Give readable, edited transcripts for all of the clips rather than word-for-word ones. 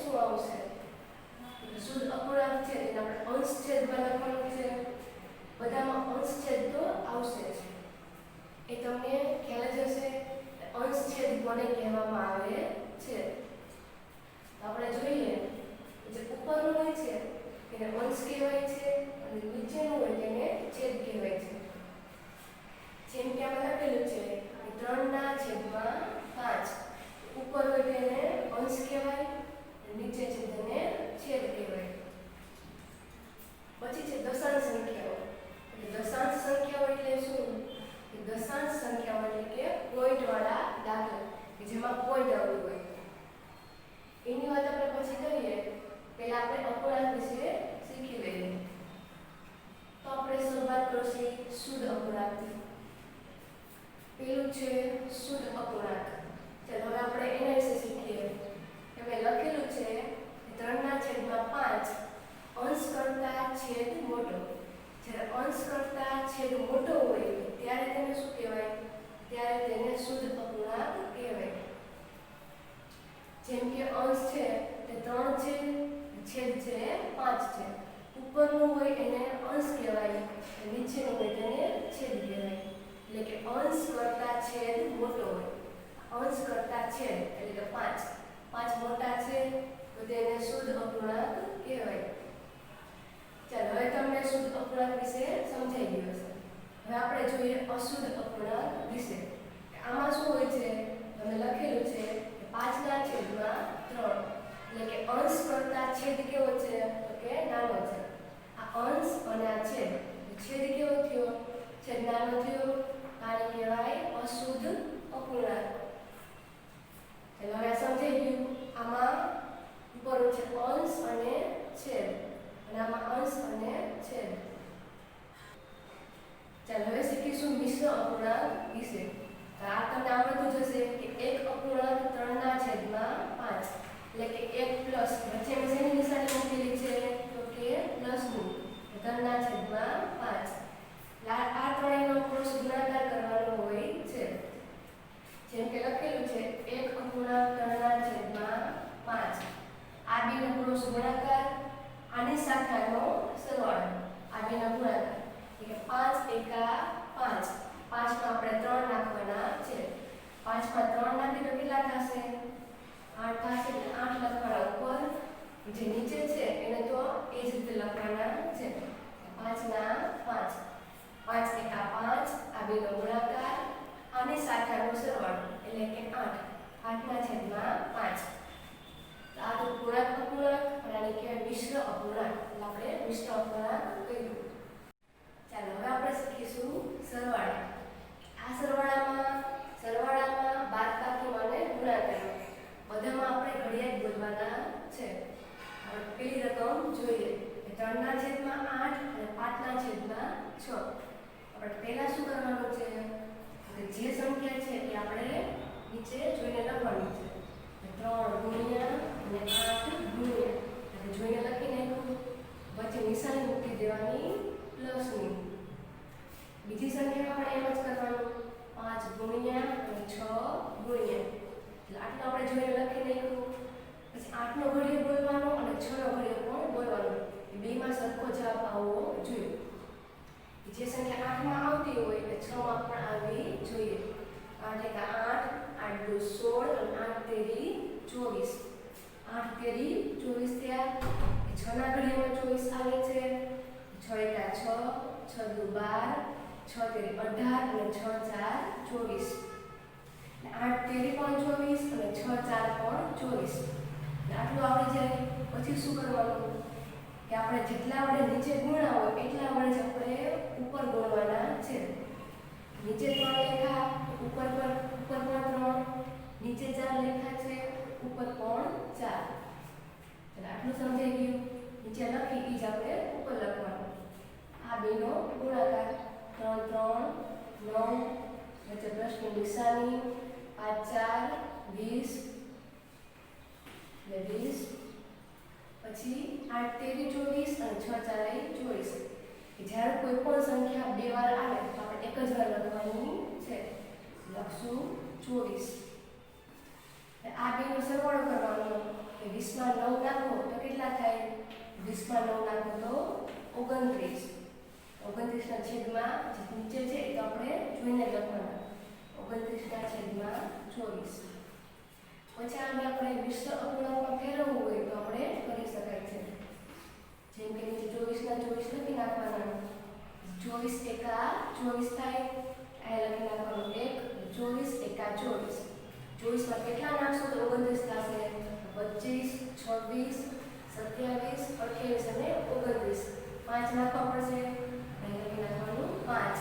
શું આવશે? શુદ્ધ અપૂર્ણાંક છે તેને આપણે અંશ છેદમાં લખવાનું છે. બધામાં અંશ છેદ તો આવશે જ. એ તમને ખ્યાલ જ હશે. અંશ છેદ કોને કહેવામાં આવે છે? આપણે જોઈએ જે ઉપરનું હોય છે તેને અંશ કહેવાય છે અને નીચેનું હોય તેને છેદ કહેવાય છે. જેમ કે આમાં લખેલું છે કે 3/5 ઉપર હોય તેને અંશ કહેવાય અને નીચે છે તેને છેદ કહેવાય. પછી છે દશાંશ સંખ્યાઓ. દશાંશ સંખ્યાઓ એટલે શું? દશાંશ સંખ્યાઓ એટલે કે પોઈન્ટ વાળા દાખલા કે જેમાં પોઈન્ટ આવતું હોય. એની વાત આપણે પછી કરીએ. પહેલા આપણે અપૂર્ણાંક વિશે શીખી લઈએ. તો આપણે શરૂઆત કરીશું શુદ્ધ અપૂર્ણાંકથી. પેલું છે શુદ્ધ અપૂર્ણાંક. ચાલો હવે આપણે એના વિશે શીખીએ. એમાં લખેલું છે 3/5 અંશ કરતા છેદ મોટો. જ્યારે અંશ કરતા છેદ મોટો હોય ત્યારે તેને શું કહેવાય? ત્યારે તેને શુદ્ધ અપૂર્ણાંક કહેવાય. જેમ કે અંશ છે તે 3 છે, છેદ છે 5 છે. ઉપરનું હોય એને અંશ કહેવાય અને નીચેનું હોય તેને છેદ કહેવાય. એટલે કે અંશ કરતા છેદ મોટો હોય. અંશ કરતા છેદ એટલે કે 5 મોટા છે તો તેને શુદ્ધ અપૂર્ણાંક કહેવાય. ચાલો હવે તમને શુદ્ધ અપૂર્ણાંક વિશે સમજાઈ ગયું હશે. હવે આપણે જોઈએ અશુદ્ધ અપૂર્ણાંક વિશે. આમાં શું હોય છે? તમે લખેલું છે 5/3 એટલે કે અંશ કરતા છેદ કેવો છે? તો કે નાનો છે. આ અંશ અને આ છેદ કેવો થયો? છેદ નાનો થયો. આને કહેવાય અશુદ્ધ અપૂર્ણાંક. ચાલો હવે સમજાઈ ગયું. આમાં ઉપર છે અંશ અને છેદ અને આમાં અંશ અને છેદ. ચાલો હવે શીખીશું મિશ્ર અપૂર્ણાંક વિશે. આ તમને આવડતું જ હશે કે એક અપૂર્ણાંક 3/5 એટલે કે 1 પ્લસ વચ્ચે શેની નિશાની મૂકેલી છે? તો કે પ્લસની. 3/5 આ ત્રણેયનો ક્રોસ ગુણાકાર કરવાનો હોય છે. જેમ કે લખેલું છે 1 અપૂર્ણાંક 3/5. આ બેનો ક્રોસ ગુણાકાર આની શાખાનો સરવાળો. આ બેનો ગુણાકાર એટલે 5 એકા 5. 5 માં આપણે 3 નાખવાના છે. 5 માં 3 નાખીએ તો કેટલા થશે? 8 થશે. એટલે 8 લખવાના ઉપર. જે નીચે છે એને તો એ જ રીતે લખવાના છે. 5 ના 5. 5 એકા 5. આ બેનો ગુણાકાર આની શાખાનો સરવાળો એટલે કે 8. 8/5. આ તો પૂર્ણાંક અપૂર્ણાંક અને આને કહેવાય મિશ્ર અપૂર્ણાંક. એટલે આપણે મિશ્ર અપૂર્ણાંક કહ્યું. ચાલો હવે આપણે શીખીશું સરવાળા. આ સરવાળામાં બાદબાકીમાં અને ગુણાકાર બધામાં આપણે ઘડિયા જ બોલવાના છે. હવે પેલી રકમ જોઈએ 3/8 અને 5/6. આપણે પહેલા શું કરવાનું છે? જે સંખ્યા છે એ આપણે નીચે જોઈને લખવાની છે. 3 ગુણ્યા અને 8 ગુણ્યા. એટલે જોઈને લખી નાખ્યું. વચ્ચે નિશાની મૂકી દેવાની પ્લસની. બીજી સંખ્યામાં પણ એમ જ કરવાનું. 5 ગુણ્યા અને 6 ગુણ્યા. એટલે આટલું આપણે જોઈને લખી નાખ્યું. પછી 8 નો ઘડિયો બોલવાનો અને 6 નો ઘડિયો પણ બોલવાનો. એ બેમાં સરખો જવાબ આવવો જોઈએ. જે સંખ્યા 8 માં આવતી હોય એટલે 6 માં પણ આવવી જોઈએ. 8 એકા 8, 8 દુ 16 અને 8 તેરી 24. 8 તેરી 24 થયા. 6 ના ઘડિયામાં 24 આવે છે. 6 એકા 6, 6 દુ 12, 6 તેરી 18 અને 6 4 24. 8 તેરી પણ 24 અને 6 4 પણ 24. આટલું આવડી જાય પછી શું કરવાનું? કે આપણે જેટલા વડે નીચે ગુણ્યા હોય એટલા વડે જ આપણે ઉપર ગુણવાના છે. નીચે 3 લેખા, ઉપર પણ 3, નીચે 4 લેખા છે, ઉપર પણ 4. આટલું સમજાઈ ગયું. નીચે લખી ઈ જ આપણે ઉપર લખવાનું. આ બેનો ગુણાકાર 3 3 9 વચ્ચે પ્લસની નિશાની 5 4 20 એટલે 20. પછી 8 તેરી 24 અને 6 4 24. જ્યારે કોઈ પણ સંખ્યા બે વાર આવે તો આપણે એક જ વાર લખવાની છે. લખશું 24. આ બેનો સરવાળો કરવાનો. 20 માં 9 નાખો તો કેટલા થાય? 20 માં 9 નાખો તો 29. 29 ના છેદમાં જે નીચે છે એ તો આપણે જોઈને લખવાના. 29 ના છેદમાં 24. પછી આને આપણે મિશ્ર અપૂર્ણાંકમાં ફેરવવું હોય તો આપણે કરી શકાય છે. જેમ કે નીચે 24 ના 24 લખી નાખવાના. 24 એકા 24 થાય. આ લખી નાખવાનું 1. 24 એકા 24. 24 માં કેટલા નાખશો તો 29 થશે? 25, 26, 27, 28 અને 29. 5 નાખવા પડશે. અહીં લખી નાખવાનું 5.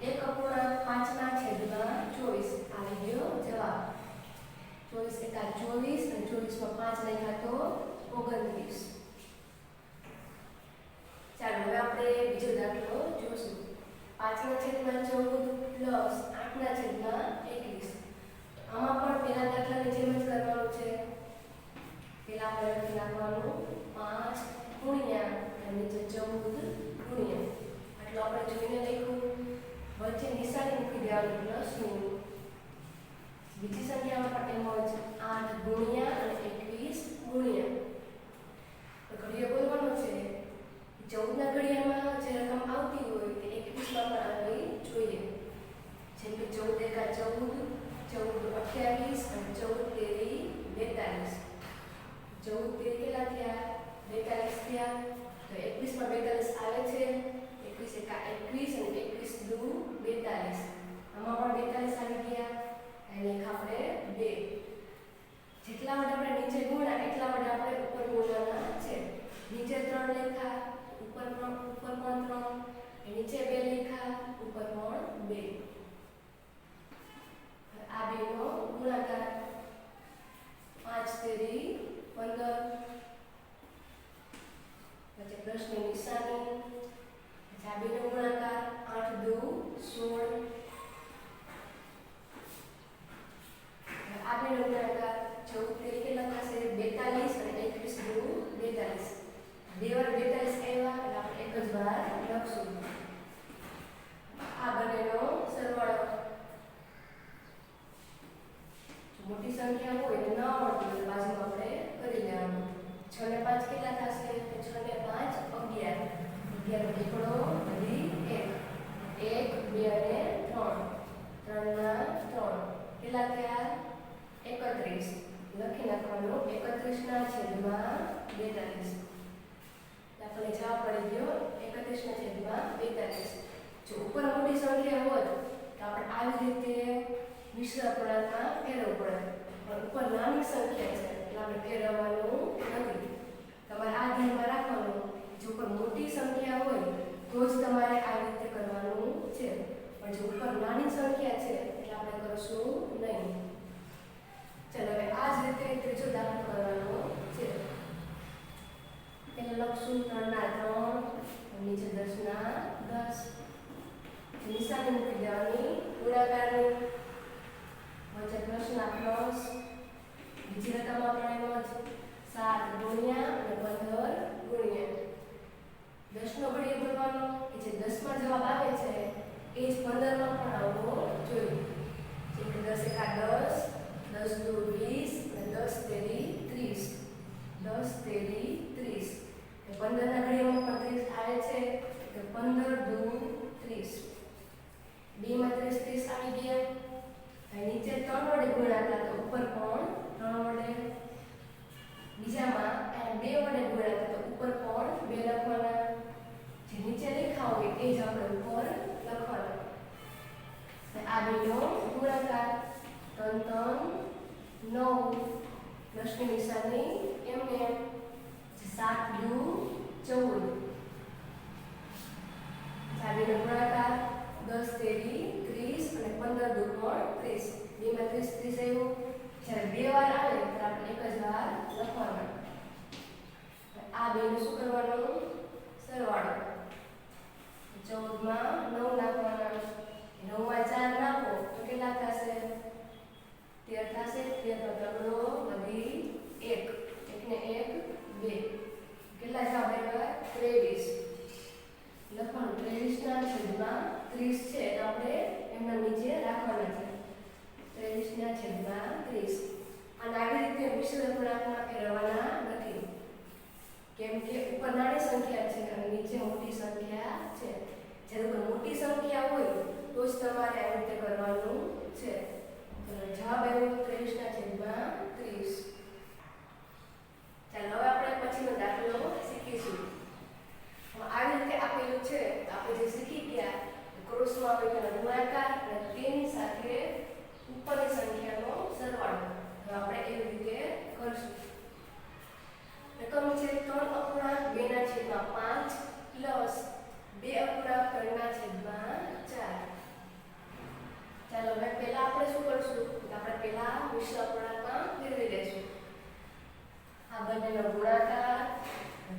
એક અપૂર્ણાંક 5 ના છેદમાં 24 આવી ગયો જવાબ. 24 એકા 24 અને 24 માં 5 લખ્યા તો 29. ચાલો હવે આપણે બીજો દાખલો જોશું. 5 ના છેદમાં 14 પ્લસ 8 ના છેદમાં 21. આમાં પણ પેલા દાખલાની જેમ જ કરવાનું છે. પેલા આપણે લખી નાખવાનું 5 ગુણ્યા અને નીચે 14 ગુણ્યા. આટલું આપણે જોઈને લખ્યું. વચ્ચે નિશાની મૂકી દેવાનું પ્લસનું. બીજી સંખ્યામાં પણ એમ જ 8 ગુણ્યા અને 21 ગુણ્યા. તો ઘડિયા બોલવાનું છે. 14 ના ઘડિયામાં જે રકમ આવતી હોય તે 21 માં પણ આવવી જોઈએ. જેમ કે 14 એકા 14, 14 28 અને 14 તેરી 42. 14 તેરી કેટલા થયા? 42 થયા. તો 21 માં 42 આવે છે. 21 એકા 21 અને 21 દુ 42. આમાં પણ 42 આવી ગયા. અને આપણે 2. જેટલા વડે આપણે નીચે ગુણ્યા એટલા વડે આપણે ઉપર ગુણવાના છે. નીચે 3 લેખા, ઉપર પણ 3, નીચે 2 લેખા, ઉપર પણ 2. આ બેનો ગુણાકાર 5 તેરી 15. પછી પ્રશ્નની નિશાની. પછી આ બેનો ગુણાકાર 8 દુ 16. આ બેનો ગુણાકાર 14 તેરી કેટલા થશે? 42 અને 21 દુ 42. બે વાર 42 આવ્યા એટલે આપણે એક જ વાર લખશું. આ બંનેનો સરવાળો. મોટી સંખ્યા હોય તો ન આવડતી હોય બાજુમાં આપણે કરી લેવાનું. 6 ને 5 કેટલા થશે? 6 ને 5 11. 11 એકડો વધી 1. 1, 2 અને 3. 3 ના 3 કેટલા થયા? 31. લખી નાખવાનું 31 ના છેદમાં 42. આપણે જવાબ પડી ગયો 31 ના છેદમાં 42. જો ઉપર મોટી સંખ્યા હોત તો આપણે આવી રીતે મિશ્ર અપૂર્ણાંકમાં ફેરવવું પડે. પણ ઉપર નાની સંખ્યા છે એટલે આપણે ફેરવવાનું નથી. તમારે આ ધ્યાનમાં રાખવાનું. જો ઉપર મોટી સંખ્યા હોય તો જ તમારે આ રીતે કરવાનું છે. પણ જો ઉપર નાની સંખ્યા છે એટલે આપણે કરશું નહીં. ચાલો હવે આ જ રીતે ત્રીજો દાખલો કરવાનો છે. પહેલા લખશું 3 ના 3, નીચે 10 ના 10. નિશાની મૂકી દેવાની ગુણાકારની. વચ્ચે પ્લસના પ્લસ. બીજી રકમમાં પણ એમ જ 7 ગુણ્યા અને 15 ગુણ્યા. 10 નો ઘડિયો બોલવાનો કે જે 10 માં જવાબ આવે છે એ જ 15 માં પણ આવવો જોઈએ. જેમ કે 10 એકા 10, 10 દુ 20 અને 10 તેરી 30. 10 તેરી 30. 15 ના ઘડિયામાં પણ 30 આવે છે તો 15 દુ 30. 2 માં 30 30 આવી ગયા. અને નીચે 3 વડે ગુણાકાર તો ઉપર પણ 3 વડે. બીજામાં 2 વડે ગુણાકાર તો ઉપર પણ 2 લખવાના. જે નીચે લખ્યા હોય એ જ આપણે ઉપર લખવાના. આ બેનો ગુણાકાર 3 3 9 પ્લસની નિશાની એમને 7 દુ 14. ચાવીનો ગુણાકાર 10 તેરી 30 અને 15 દુ પણ 30. 2 માં 30 30 આવ્યું. જ્યારે 2 વાર આવે તો આપણે એક જ વાર લખવાના. આ બેનું શું કરવાનું? સરવાળો. 14 માં 9 નાખવાના. 9 માં 4 નાખો તો કેટલા થશે? 13 થશે. 13 નો તગડો વધી 1. 1 ને 1 2. કેટલા જવાબ આવ્યા? 23. નીચે મોટી સંખ્યા છે. જ્યારે કોઈ મોટી સંખ્યા હોય તો જ તમારે આ રીતે કરવાનું છે. તો જવાબ આવ્યો 23/30. ચાલો હવે આપણે પછીનો દાખલો શીખીશું. આવી રીતે આપેલું છે આપણે જે શીખી ગયા ક્રોસમાં આવે તેનો ગુણાકાર અને તેની સાથે ઉપરની સંખ્યાનો સરવાળો. હવે આપણે એવી રીતે કરશું. રકમ છે 3 અપૂર્ણાંક 2/5 પ્લસ 2 અપૂર્ણાંક 3/4. ચાલો હવે પહેલા આપણે શું કરશું? આપણે પહેલા મિશ્ર અપૂર્ણાંકમાં ફેરવી લેશું. આ બંનેનો ગુણાકાર,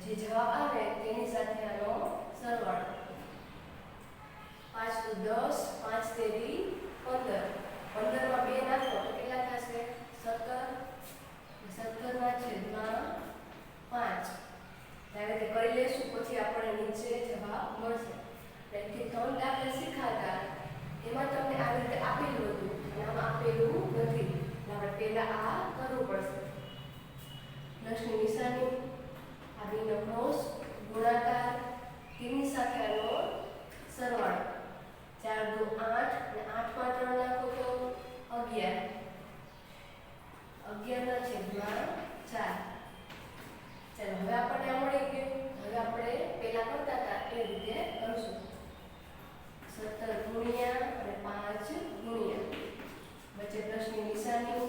જે જવાબ આવે તેની સાથે આનો સરવાળો. 5 × 10, 5 તેરી 15. 15 માં 2 નાખો તો કેટલા થશે? 17. 17/5. ત્યારે તે કરી લેશું પછી આપણે નીચે જવાબ મળશે. એટલે 3 દાખલા શીખાતા એમાં તમને આવી રીતે આપેલું હતું અને આમાં આપેલું નથી. આપણે પહેલા આ કરવું પડશે. પ્લસની નિશાની, આ બેનો ક્રોસ, ગુણાકાર, તેની સાથે આનો સરવાળો. 4 × 2 = 8 અને 8 માં 3 નાખો તો 11. 11/4. ચાલો હવે આપણને આ મળી ગયું. હવે આપણે પહેલા કરતા હતા એ રીતે કરશું. 17 ગુણ્યા અને 5 ગુણ્યા, વચ્ચે પ્લસની નિશાની,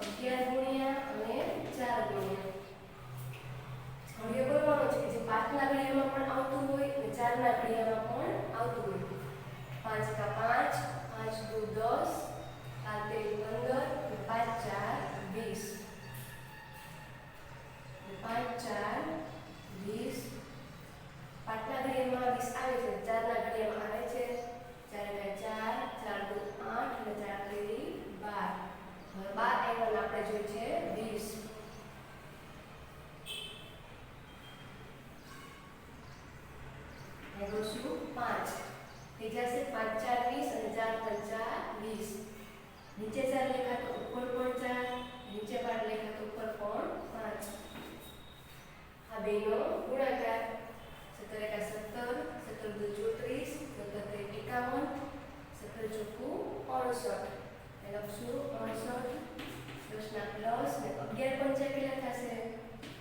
11 ગુણ્યા અને 4 ગુણ્યા. હવે બોલવાનું છે કે જે 5 ના ઘડિયામાં પણ આવતું હોય અને 4 ના ઘડિયામાં પણ આવતું હોય. 5 × 5, 5 × 10, 7 × 15, 5 × 4 = 20. 5 × 4 = 20. 5 ના ઘડિયામાં 20 આવે છે, 4 ના ઘડિયામાં આવે છે 4 × 4, 4 × 8 અને 4 તેરી 12. હવે 12 આવ્યા આપણે જોઈએ છે 20. એનો શું 5 થઈ જશે. 5 × 4 = 20 અને 4 × 5 = 20. નીચે 4 લખ્યા તો ઉપર પણ 4, નીચે 5 લખ્યા તો ઉપર પણ 5. આ બેનો ગુણાકાર. 17 × 17, 17 × 34, 17 × 51, 17 × 64. એ લખશું 68. પ્લસના પ્લસ ને 11 પંચા કેટલા થશે?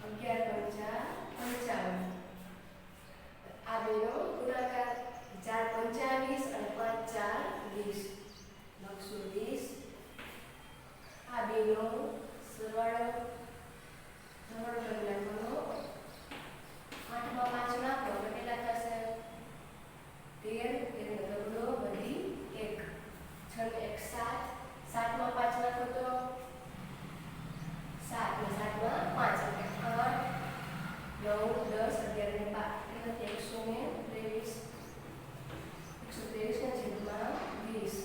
11 પંચા 55. આ બેનો ગુણાકાર. 4 × 5 = 20 અને 5 × 4 = 20. લખશું 20. આ બેનો સરવાળો. સરવાળો કરી નાખવાનો. 8 માં 5 નાખો તો કેટલા થશે? 13. 13 નો ઢગલો વધી 1. 6 ને 1 7. 7 માં 5 નાખો તો 7 ને 7 માં 5 એટલે 8, 9, 10, 11 ને 12 એટલે 123. 123/20.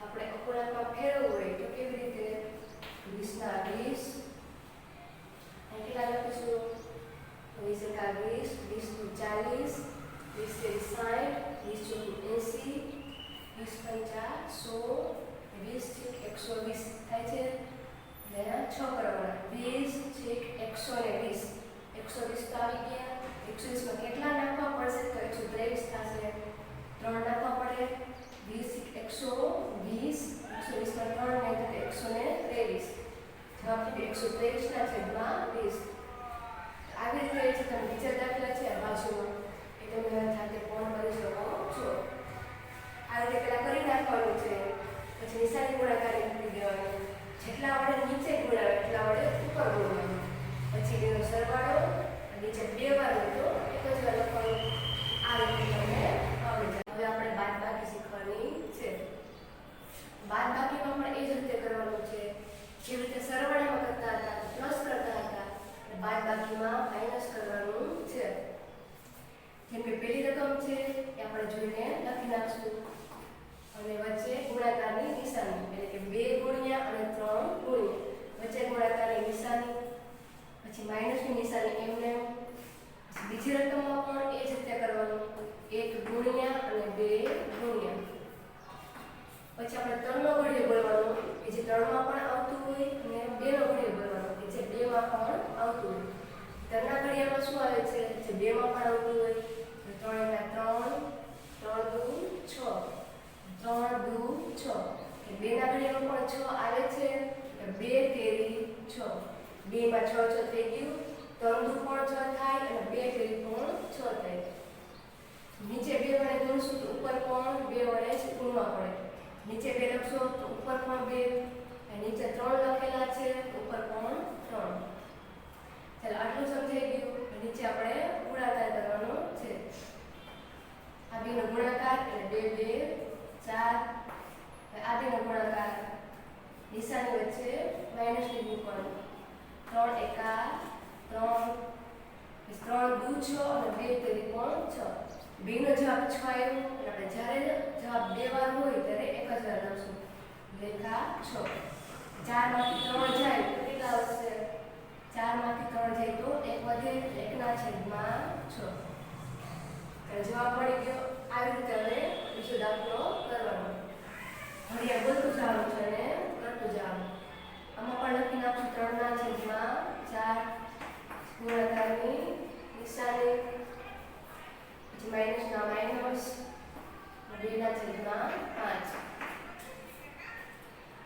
આપણે અપૂર્ણાંકમાં ફેરવવું હોય તો કેવી રીતે? 20 ના 20. અહીં કેટલા લખીશું? 20 × 20, 20 × 40, 20 × 60, 20 × 80, 20 × 50, 100, 20 × 120 થાય છે. અને 6 કરવાના. 20 × 120. 120 તો આવી ગયા. 120 માં કેટલા નાખવા પડશે? તો 123 થશે. 3 નાખવા પડે. 20 × 120, 120 માં 3 નહીં તો 123. જવાબ છે 123/20. આવી રીતે છે તમે બીજા દાખલા છે આ બાજુમાં એ તમે જાતે પણ કરી શકો છો. આ રીતે પેલા કરી નાખવાનું છે. પછી નિશાની ગુણાકાર કરી દેવાનું. જેટલા વડે નીચે ગુણાવે એટલા વડે ઉપર ગુણવાનું. પછી એનો સરવાળો નીચે 2 વાર હોય તો એક જ વાર લખવાનું. આ રીતે તમને આવડી જાય. હવે આપણે બાદબાકી શીખવાની છે. બાદબાકીમાં પણ એ જ રીતે કરવાનું છે. જેવી રીતે સરવાળામાં કરતા હતા, પ્લસ કરતા હતા, બાદબાકીમાં માઇનસ કરવાનું છે. જેમ કે પહેલી રકમ છે એ આપણે જોઈને લખી નાખશું અને વચ્ચે ગુણાકારની નિશાની એટલે કે 2 ગુણ્યા અને 3 ગુણ્યા, વચ્ચે ગુણાકારની નિશાની, પછી માઇનસની નિશાની એમને. બીજી રકમમાં પણ એ જ રીતે કરવાનું. 1 ગુણ્યા અને 2 ગુણ્યા. પછી આપણે 3 નો ઘડિયો બોલવાનો કે જે 3 માં પણ આવતું હોય અને 2 નો ઘડિયો બોલવાનો કે જે 2 માં પણ આવતું હોય. 3 ના ઘડિયામાં શું આવે છે? જે 2 માં પણ આવતું હોય. 3 3 3 દુ 6 3 દુ 6 કે 2 ના ઘડિયામાં પણ 6 આવે છે એટલે 2 તેરી 6 2 માં 6 6 થઈ ગયું 3 દુ પણ 6 થાય અને 2 તેરી પણ 6 થાય નીચે 2 વડે ગુણશું તો ઉપર પણ 2 વડે જ ગુણવા પડે નીચે 2 લખશો તો ઉપર પણ 2 અને નીચે 3 લખેલા છે ઉપર પણ 3 ચાલો આટલું સમજાઈ ગયું નીચે આપણે ગુણાકાર કરવાનો છે આ બેનો ગુણાકાર એટલે 2 2 4 આ બેનો ગુણાકાર નિશાની વચ્ચે માઈનસ ની મૂકવાનું 3 એકા 3 3 દુ 6 અને 2 તેરી પણ 6 બેનો જવાબ 6 આવ્યો અને આપણે જ્યારે જવાબ બે વાર હોય ત્યારે એક જ વાર લખશું લેખા 6 4 માંથી 3 જાય તો કેટલા આવશે 4 માંથી 3 જાય તો 1 વધે 1 ના છેદમાં 6 જવાબ મળી ગયો આવી રીતે હવે બીજો દાખલો કરવાનો ઘડિયા બોલતું જવાનું છે અને કરતું જવાનું આમાં પણ લખી નાખશું 3 ના છેદમાં 4 ગુણાકારની નિશાની પછી માઈનસ ના માઈનસ 2 ના છેદમાં 5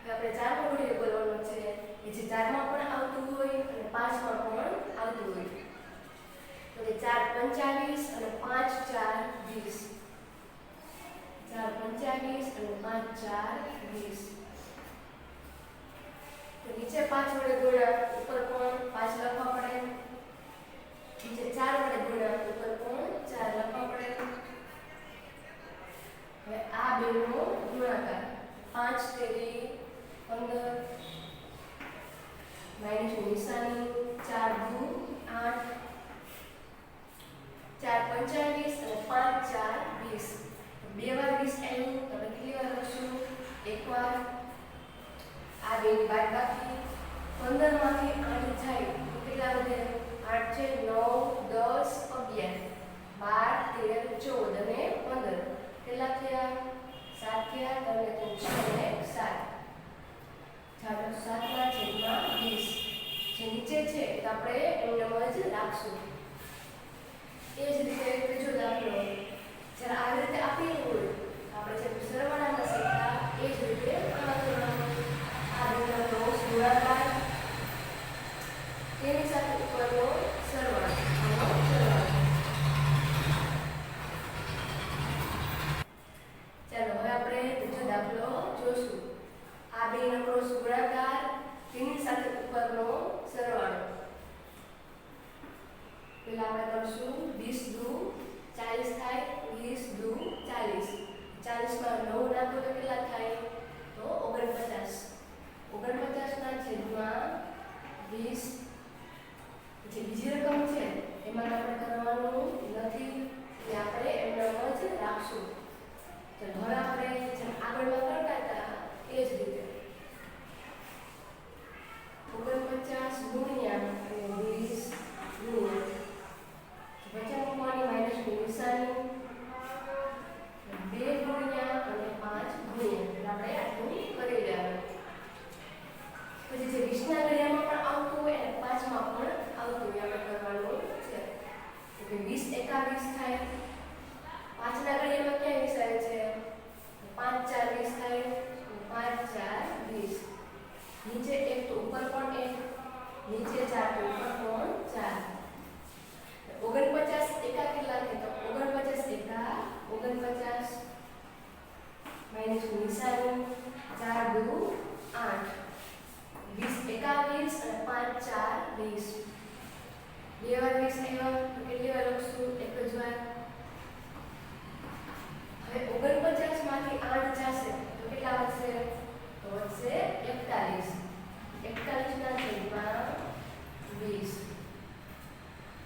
આપણે 4 માં ઘડિયા બોલવાનું છે એ જે 4 માં પણ આવતું હોય અને 5 માં પણ આવતું હોય તો કે 4 25 અને 5 4 20 4 25 અને 5 4 20 તો નીચે 5 વડે ગુણ્યા ઉપર પણ 5 લખવા પડે નીચે 4 વડે ગુણ્યા ઉપર પણ 4 લખવા પડે હવે આ બેનો ગુણાકાર 5 તેરી 15 માઈનસ ની નિશાની 4 દુ 8 4 25 અને 5 4 20 બે વાર 20 આવ્યું તો આપણે કેટલી વાર લખશું એક વાર આ બેની બાદબાકી 15 માંથી 8 જાય તો કેટલા વધે 8 છે 9 10 11 12 13 14 અને 15 કેટલા થયા 7 થયા તો 6 અને 7 ચાલો 7 ના છેદમાં 20 જે નીચે છે તો આપણે એમનેમ જ રાખશું એ જ રીતે ત્રીજો દાખલો જ્યારે આ રીતે આપેલું હોય આપણે જે સરવાળામાં શીખ્યા એ જ રીતે આમાં કરવાનું આ રીતના ક્રોસ ગુણાકાર તેની સાથે ઉપરનો સરવાળો ચાલો હવે આપણે ત્રીજો દાખલો જોશું આ બેનો ક્રોસ ગુણાકાર તેની સાથે ઉપરનો સરવાળો પેલા આપણે કરશું 20 દુ 40 થાય 20 દુ 40 40 માં 9 નાખો તો કેટલા થાય તો 49 49 ના છેદમાં 20 જે બીજી રકમ છે એમાં આપણે કરવાનું નથી એટલે આપણે એમનો જ રાખશું તો હવે આપણે જેમ આગળમાં કરતા હતા એ જ રીતે 49 ગુણ્યા અને 20 ગુણ્યા વચ્ચે મૂકવાની માઈનસ ની નિશાની 2 ગુણ્યા અને 5 ગુણ્યા આપણે આટલું કરી લેવાનું પછી જે 20 ના ઘડિયામાં પણ આવતું હોય અને 5 માં પણ આવતું હોય આપણે કરવાનું છે એટલે 20 એકા 20 થાય 5 ના ઘડિયામાં ક્યાં 20 આવે છે 5 4 20 થાય 5 4 20 નીચે 1 તો ઉપર પણ 1 નીચે 4 તો ઉપર પણ 4 49 એકા કેટલા થાય તો 49 એકા 49 માઈનસ નિશાની 4 દુ 8 20 એકા 20 અને 5 4 20 બે વાર 20 આવ્યા તો કેટલી વાર લખશું એક જ વાર હવે 49 માંથી 8 જશે તો કેટલા વધશે તો વધશે 41 41 ના છેદમાં 20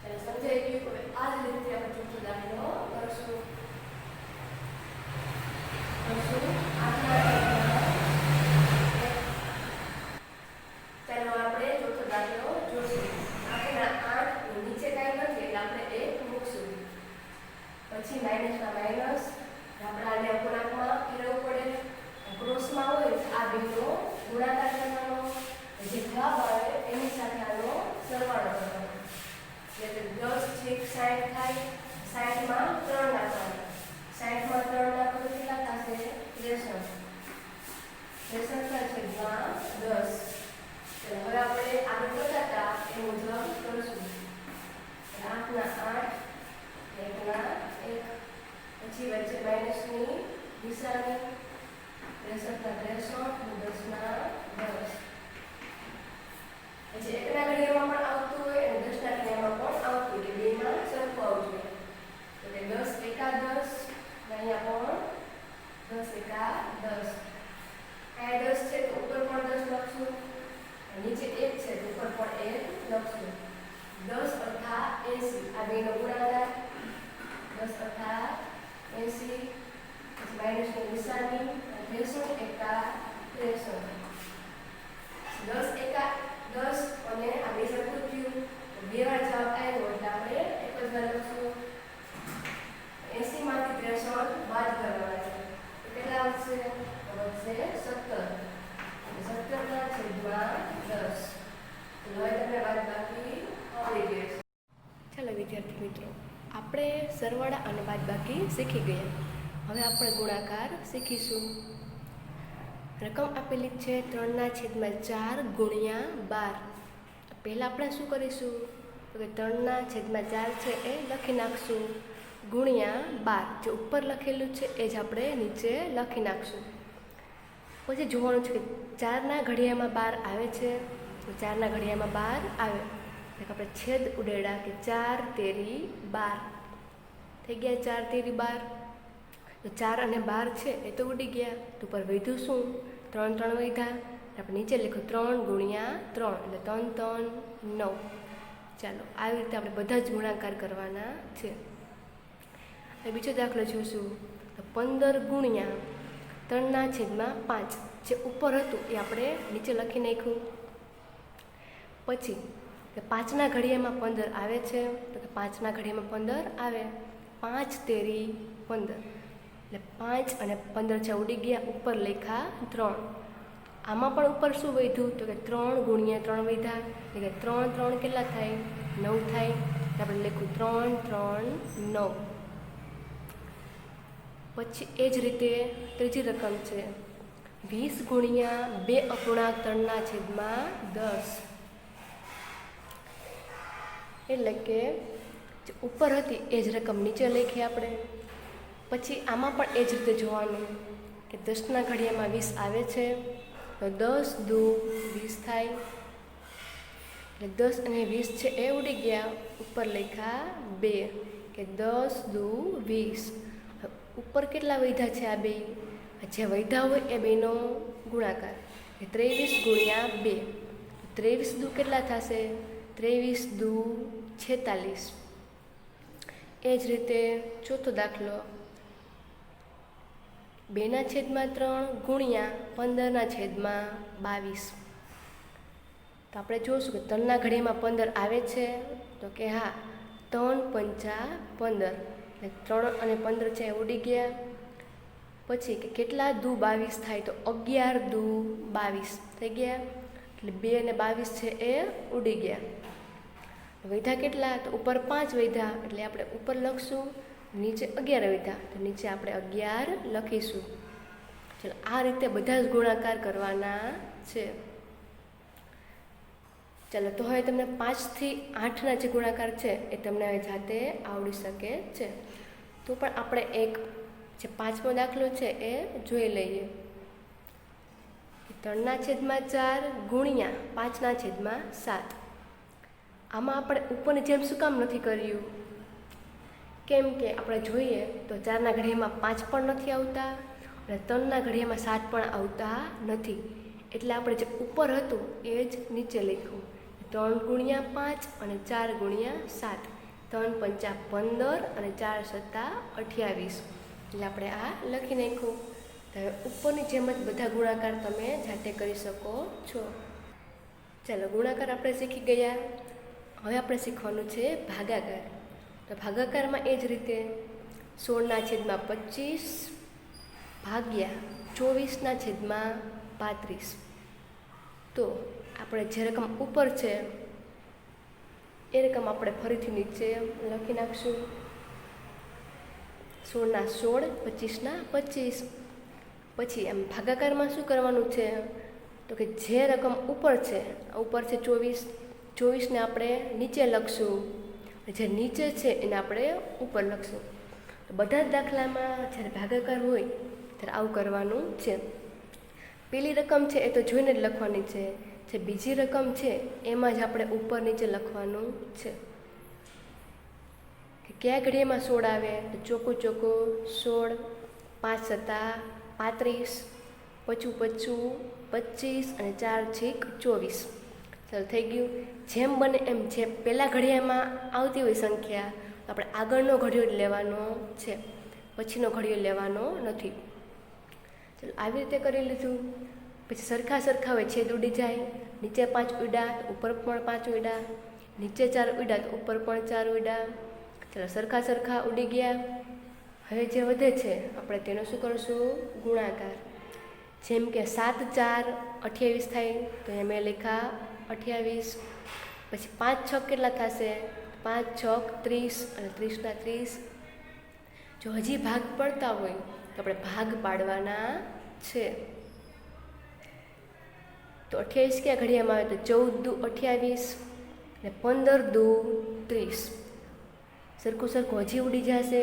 ચાલો સમજાઈ ગયું હવે આ જ રીતે આપણે ચોથો દાખલો કરશું ચાલો આપણે ચોથો દાખલો જોશું આપણે 8 નીચે કાંઈ નથી એટલે આપણે 1 મૂકશું પછી માઈનસ ના માઈનસ આપણે આને અપૂર્ણાંકમાં ફેરવવું પડે ક્રોસમાં હોય આ બેનો ગુણાકાર કરવાનો જે જવાબ આવે એ મુજબ કરશું. 8 ના 8, 1 ના 1, પછી વચ્ચે માઇનસની નિશાની, 63 ના 63, 10 ના 10. પછી 1 ના ઘડિયામાં પણ આવતું હોય અને 10 ના ઘડિયામાં પણ આવતું હોય, બેમાં સરખું આવતું હોય. તો કે 10 એકા 10, અહીંયા પણ 10 એકા 10. આ 10 છે તો ઉપર પણ 10 લખશું, નીચે 1 છે તો ઉપર પણ 1 લખશું. 10 અઠા 80, આ બેનો ગુણાકાર. 10 અઠા 80, પછી માઇનસની નિશાની, 63 એકા 63. 10 એકા 10 અને આ બે સરખું થયું, બે વાર જવાબ આવ્યો એટલે આપણે એક જ વાર લખશું. 80 માંથી 63 બાદ કરવાના છે તો કેટલા આવશે? વધશે 17. 17 ના છેદમાં 10. તો હવે તમને બાદબાકી આવડી ગઈ છે. ચાલો વિદ્યાર્થી મિત્રો, આપણે સરવાળા અને બાદબાકી શીખી ગયા. હવે આપણે ગુણાકાર શીખીશું. રકમ આપેલી છે 3/4 ગુણ્યા 12. પહેલાં આપણે શું કરીશું તો કે 3/4 છે એ લખી નાખશું, ગુણ્યા 12. જે ઉપર લખેલું છે એ જ આપણે નીચે લખી નાખશું. પછી જોવાનું છે કે 4 ના ઘડિયામાં 12 આવે છે, તો 4 ના ઘડિયામાં 12 આવે એટલે આપણે છેદ ઉડેડા કે 4 તેરી 12 થઈ ગયા. 4 તેરી 12, તો 4 અને 12 છે એ તો ઉડી ગયા. તો ઉપર વધ્યું શું? 3 3 વધ્યા. આપણે નીચે લખ્યું 3 ગુણ્યા 3 એટલે 3 3 9. ચાલો આવી રીતે આપણે બધા જ ગુણાકાર કરવાના છે. હવે બીજો દાખલો જોઈશું. તો 15 ગુણ્યા 3/5, જે ઉપર હતું એ આપણે નીચે લખી નાખ્યું. પછી કે 5 ના ઘડિયામાં 15 આવે છે, તો કે 5 ના ઘડિયામાં 15 આવે. 5 તેરી 15 એટલે 5 અને 15 છે ઉડી ગયા, ઉપર લખ્યા 3. આમાં પણ ઉપર શું વધ્યું તો કે 3 ગુણ્યા 3 વધ્યા એટલે કે 3 3 કેટલા થાય? 9 થાય. આપણે લખ્યું 3 3 9. પછી એ જ રીતે ત્રીજી રકમ છે 20 ગુણ્યા 2 અપૂર્ણાંક 3/10. એટલે કે જે ઉપર હતી એ જ રકમ નીચે લખી આપણે. પછી આમાં પણ એ જ રીતે જોવાનું કે 10 ના ઘડિયામાં 20 આવે છે, તો 10 દુ 20 થાય. એટલે 10 અને 20 છે એ ઉડી ગયા, ઉપર લખ્યા 2 કે 10 દુ 20. ઉપર કેટલા વધ્યા છે? આ બે. જે વધ્યા હોય એ બેનો ગુણાકાર 23 ગુણ્યા 2. 23 દુ કેટલા થશે? 23 દુ 46. એ જ રીતે ચોથો દાખલો 2/3 ગુણ્યા 15/22. તો આપણે જોઈશું કે 3 ના ઘડિયામાં 15 આવે છે, તો કે હા 3 પંચા 15 3 અને 15 છે ઉડી ગયા. પછી કે કેટલા દુ 22 થાય? તો 11 દુ 22 થઈ ગયા. એટલે 2 અને 22 છે એ ઉડી ગયા. વધ્યા કેટલા? તો ઉપર 5 વધ્યા એટલે આપણે ઉપર લખશું, નીચે 11 વધ્યા તો નીચે આપણે 11 લખીશું. ચલો આ રીતે બધા જ ગુણાકાર કરવાના છે. ચાલો તો હવે તમને 5 થી 8ના જે ગુણાકાર છે એ તમને હવે જાતે આવડી શકે છે. તો પણ આપણે એક જે 5મો દાખલો છે એ જોઈ લઈએ. 3/4 ગુણ્યા 5/7. આમાં આપણે ઉપરની જેમ શું કામ નથી કર્યું? કેમ કે આપણે જોઈએ તો 4 ના ઘડિયામાં 5 પણ નથી આવતા અને 3 ના ઘડિયામાં 7 પણ આવતા નથી. એટલે આપણે જે ઉપર હતું એ જ નીચે લખ્યું. 3 ગુણ્યા 5 અને 4 ગુણ્યા 7. 3 પંચા 15 અને 4 સત્તા 28. એટલે આપણે આ લખી નાખ્યું. હવે ઉપરની જેમ જ બધા ગુણાકાર તમે જાતે કરી શકો છો. ચાલો ગુણાકાર આપણે શીખી ગયા. હવે આપણે શીખવાનું છે ભાગાકાર. તો ભાગાકારમાં એ જ રીતે 16/25 ભાગ્યા 24/35. તો આપણે જે રકમ ઉપર છે એ રકમ આપણે ફરીથી નીચે લખી નાખશું. 16 ના 16, 25/25. પછી એમ ભાગાકારમાં શું કરવાનું છે તો કે જે રકમ ઉપર છે 24, 24ને આપણે નીચે લખશું, જે નીચે છે એને આપણે ઉપર લખશું. તો બધા જ દાખલામાં જ્યારે ભાગાકાર હોય ત્યારે આવું કરવાનું છે. પેલી રકમ છે એ તો જોઈને જ લખવાની છે, જે બીજી રકમ છે એમાં જ આપણે ઉપર નીચે લખવાનું છે. કે કયા ઘડીમાં 16 આવે, તો ચોખ્ખું 16, 5 સત્તા 35, 55, 25 અને 4 છેક 24. ચાલો થઈ ગયું. જેમ બને એમ જે પહેલાં ઘડિયામાં આવતી હોય સંખ્યા આપણે આગળનો ઘડિયો જ લેવાનો છે, પછીનો ઘડિયો લેવાનો નથી. ચાલો આવી રીતે કરી લીધું. પછી સરખા હોય, છેદ ઉડી જાય, નીચે 5 ઉડ્યા તો ઉપર પણ 5 ઉડ્યા, નીચે 4 ઉડ્યા તો ઉપર પણ 4 ઉડ્યા. ચાલો સરખા ઉડી ગયા. હવે જે વધે છે આપણે તેનો શું કરશું? ગુણાકાર. જેમ કે 7 4 28 થાય તો અહીંયા મેં લખ્યા 28. પછી 5 6 કેટલા થશે? 5 6 30 અને 30 ના 30. જો હજી ભાગ પડતા હોય તો આપણે ભાગ પાડવાના છે. તો 28 ક્યાં ઘડિયામાં આવે? તો 14 દુ 28 અને 15 દુ 30. સરખું હજી ઉડી જશે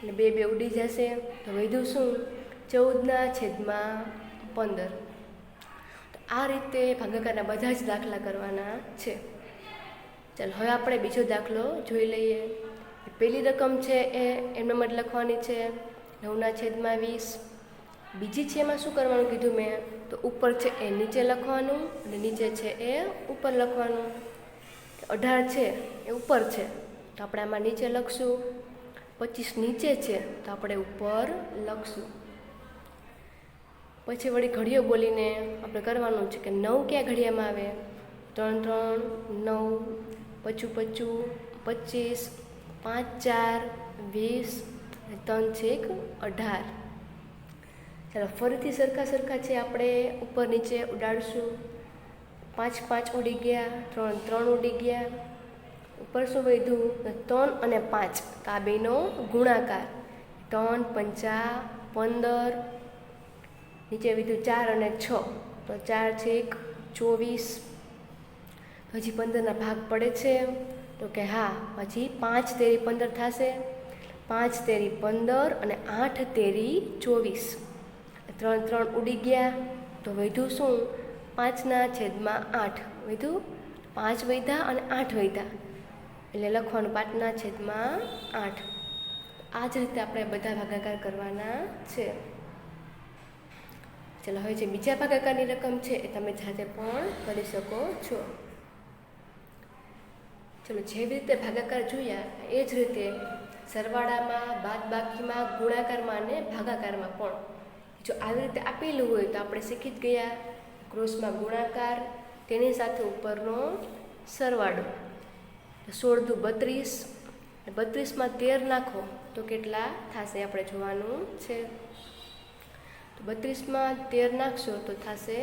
અને 2 ઉડી જશે. તો વધ્યું શું? 14/15. તો આ રીતે ભાગાકારના બધા જ દાખલા કરવાના છે. ચાલો હવે આપણે બીજો દાખલો જોઈ લઈએ. પહેલી રકમ છે એ એમનેમ જ લખવાની છે, 9/20. બીજી છે એમાં શું કરવાનું કીધું મેં? તો ઉપર છે એ નીચે લખવાનું અને નીચે છે એ ઉપર લખવાનું. 18 છે એ ઉપર છે તો આપણે આમાં નીચે લખશું. 25 નીચે છે તો આપણે ઉપર લખશું. પછી વળી ઘડિયો બોલીને આપણે કરવાનું છે કે 9 ક્યાં ઘડિયામાં આવે? 3 3 9, 55 25, 5 4 20 અને 3 છેક 18. ચાલો ફરીથી સરખા છે આપણે ઉપર નીચે ઉડાડશું. 5 5 ઉડી ગયા, 3 3 ઉડી ગયા. ઉપર શું વધ્યું? 3 અને 5. તો આ બેનો ગુણાકાર. 3 5 15. નીચે વધ્યું 4 અને 6 તો 4 છેક 24. હજી 15ના ભાગ પડે છે તો કે હા, હજી 5 તેરી 15 થશે. 5 તેરી 15 અને 8 તેરી 24. 3 3 ઉડી ગયા તો વધ્યું શું? 5/8 વધ્યું. 5 વધ્યા અને 8 વધ્યા એટલે લખવાનું 5/8. આ જ રીતે આપણે બધા ભાગાકાર કરવાના છે. ચાલો હવે જે બીજા ભાગાકારની રકમ છે એ તમે જાતે પણ કરી શકો છો. ચલો જેવી રીતે ભાગાકાર જોયા એ જ રીતે સરવાળામાં, બાદબાકીમાં, ગુણાકારમાં અને ભાગાકારમાં પણ જો આવી રીતે આપેલું હોય તો આપણે શીખી જ ગયા. ક્રોસમાં ગુણાકાર, તેની સાથે ઉપરનો સરવાળો. 16 દુ 32, 32માં 13 નાખો તો કેટલા થશે આપણે જોવાનું છે. તો 32માં 13 નાખશો તો થશે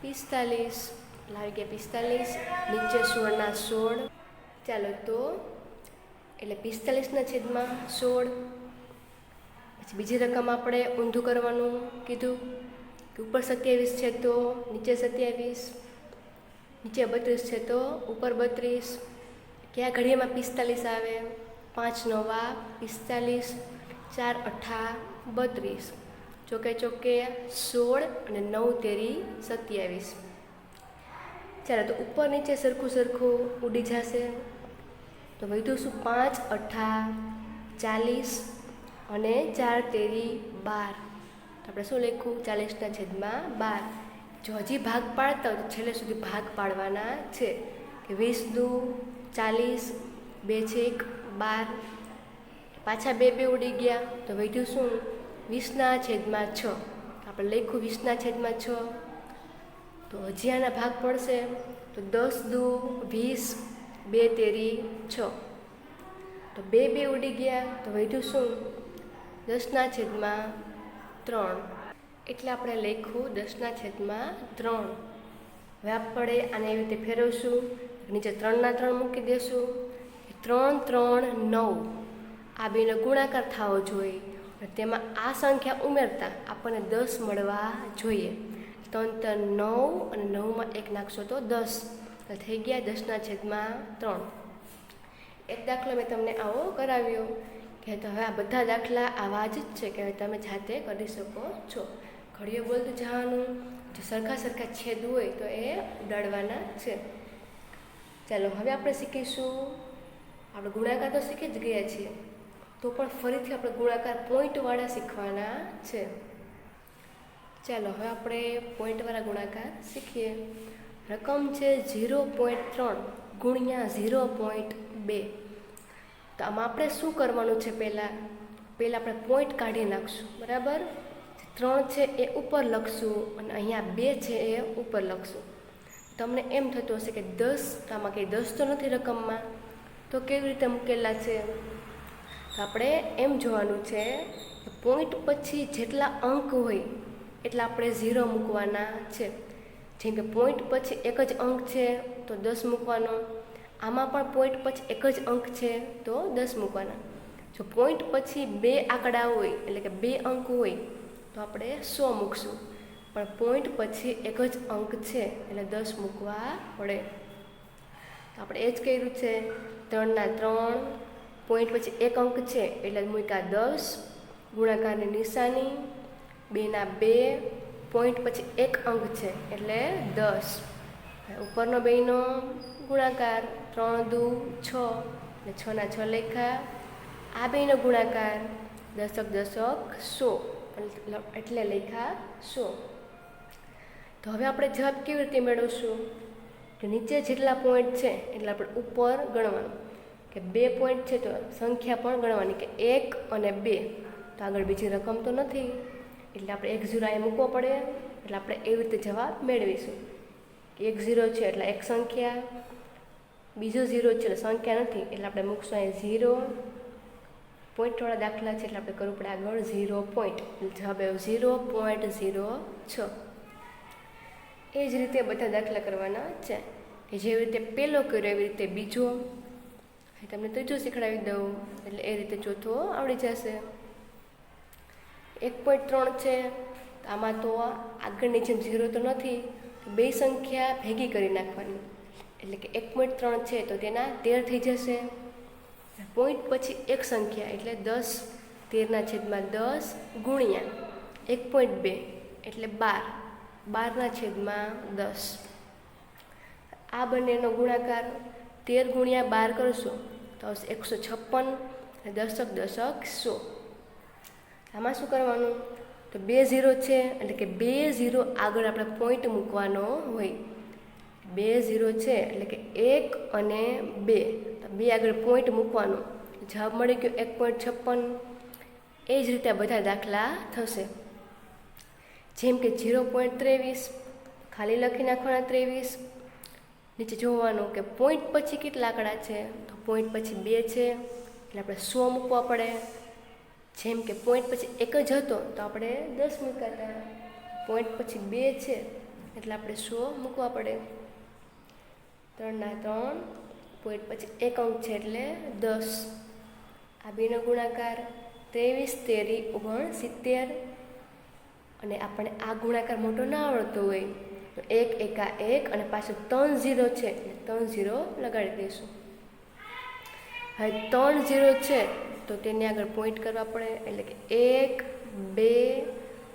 45. લાવી ગયા 45. નીચે 16 ના 16. ચાલો તો એટલે 45/16. પછી બીજી રકમ આપણે ઊંધું કરવાનું કીધું કે ઉપર 27 છે તો નીચે 27, નીચે 32 છે તો ઉપર 32. કયા ઘડિયામાં 45 આવે? 5 9 45, 4 8 32. ચોકે 16 અને 9 તેરી 27. ચાલો તો ઉપર નીચે સરખું ઉડી જશે તો વધ્યું શું? 5 8 40 અને 4 તેરી 12. તો આપણે શું લખ્યું? 40/12. જો હજી ભાગ પાડતા હોય તો છેલ્લે સુધી ભાગ પાડવાના છે કે 20 દુ 40, 2 છેક 12. પાછા 2 ઉડી ગયા તો વધ્યું શું? 20/6. આપણે લખ્યું 20/6. તો હજી આના ભાગ પડશે તો 10 દુ 20, 2 તેરી 6. તો 2 ઉડી ગયા તો વધ્યું શું? 10/3. એટલે આપણે લખ્યું 10/3. હવે આપણે આને એવી રીતે ફેરવશું. નીચે 3/3 મૂકી દેશું. 3 3 9 આ બેનો ગુણાકાર થવો જોઈએ. તેમાં આ સંખ્યા ઉમેરતા આપણને 10 મળવા જોઈએ. 3 3 9 અને 9માં 1 નાખશો તો 10. તો થઈ ગયા 10/3. એક દાખલો મેં તમને આવો કરાવ્યો કે તો હવે આ બધા દાખલા આવા જ છે કે તમે જાતે કરી શકો છો. ઘડીઓ બોલતું જવાનું, જો સરખા છેદ હોય તો એ ઉડાડવાના છે. ચાલો હવે આપણે શીખીશું, આપણે ગુણાકાર તો શીખી જ ગયા છીએ, તો પણ ફરીથી આપણે ગુણાકાર પોઈન્ટવાળા શીખવાના છે. ચાલો હવે આપણે પોઈન્ટવાળા ગુણાકાર શીખીએ. રકમ છે 0.3 ગુણ્યા 0.2. તો આમાં આપણે શું કરવાનું છે? પહેલાં આપણે પોઈન્ટ કાઢી નાખશું, બરાબર. 3 છે એ ઉપર લખશું અને અહીંયા 2 છે એ ઉપર લખશું. તમને એમ થતું હશે કે 10, તો આમાં કંઈ 10 તો નથી રકમમાં, તો કેવી રીતે મૂકેલા છે? તો આપણે એમ જોવાનું છે કે પોઈન્ટ પછી જેટલા અંક હોય એટલા આપણે 0 મૂકવાના છે. જેમ કે પોઈન્ટ પછી એક જ અંક છે તો 10 મૂકવાનો. આમાં પણ પોઈન્ટ પછી એક જ અંક છે તો 10 મૂકવાના. જો પોઈન્ટ પછી 2 આંકડા હોય એટલે કે 2 અંક હોય તો આપણે 100 મૂકશું, પણ પોઈન્ટ પછી એક જ અંક છે એટલે 10 મૂકવા પડે. તો આપણે એ જ કર્યું છે. 3/3 પોઈન્ટ પછી એક અંક છે એટલે મૂક્યા 10, ગુણાકારની નિશાની. 2/2 પોઈન્ટ પછી એક અંક છે એટલે 10. ઉપરનો બેનો ગુણાકાર 3 × 2 = 6 એટલે 6 ના 6 લખ્યા. આ બેનો ગુણાકાર 10 × 100 એટલે લખ્યા 100. તો હવે આપણે જવાબ કેવી રીતે મેળવશું? કે નીચે જેટલા પોઈન્ટ છે એટલે આપણે ઉપર ગણવાનું. કે 2 પોઈન્ટ છે તો સંખ્યા પણ ગણવાની કે 1 અને 2. તો આગળ બીજી રકમ તો નથી એટલે આપણે 1 0 અહીં મૂકવો પડે. એટલે આપણે એવી રીતે જવાબ મેળવીશું કે 1 0 છે એટલે એક સંખ્યા, બીજો 0 છે એટલે સંખ્યા નથી એટલે આપણે મૂકશું અહીં 0. પોઈન્ટવાળા દાખલા છે એટલે આપણે કરવું પડે આગળ 0 પોઈન્ટ. જવાબ આવ્યો 0.06. એ જ રીતે બધા દાખલા કરવાના છે કે જેવી રીતે પહેલો કર્યો એવી રીતે બીજો. તમને ત્રીજો શીખડાવી દઉં એટલે એ રીતે ચોથો આવડી જશે. 1.3 છે, આમાં તો આગળની જેમ 0 તો નથી, તો 2 સંખ્યા ભેગી કરી નાખવાની એટલે કે 1.3 છે તો તેના 13 થઈ જશે. પોઈન્ટ પછી એક સંખ્યા એટલે 10, 13/10 ગુણ્યા 1.2 એટલે 12, 12/10. આ બંનેનો ગુણાકાર 13 × 12 કરશો તો આવશે 156 અને 10 × 100. આમાં શું કરવાનું? તો 2 0 છે એટલે કે 2 0 આગળ આપણે પોઈન્ટ મૂકવાનો હોય. 2 0 છે એટલે કે 1 અને 2, તો 2 આગળ પોઈન્ટ મૂકવાનો. જવાબ મળી ગયો 1.56. એ જ રીતે બધા દાખલા થશે. જેમ કે 0.23 ખાલી લખી નાખવાના 23. નીચે જોવાનું કે પોઈન્ટ પછી કેટલા આંકડા છે? તો પોઈન્ટ પછી 2 છે એટલે આપણે 100 મૂકવા પડે. જેમ કે પોઈન્ટ પછી એક જ હતો તો આપણે 10 મૂક્યા. પોઈન્ટ પછી 2 છે એટલે આપણે 100 મૂકવા પડે. 3/3 પોઈન્ટ પછી એક અંક છે એટલે 10. આ બેનો ગુણાકાર 23 × 69. અને આપણે આ ગુણાકાર મોટો ના આવડતો હોય તો 1 એકા 1 અને પાછું 3 0 છે એટલે 3 0 લગાડી દઈશું. હવે 3 0 છે તો તેને આગળ પોઈન્ટ કરવા પડે એટલે કે 1 2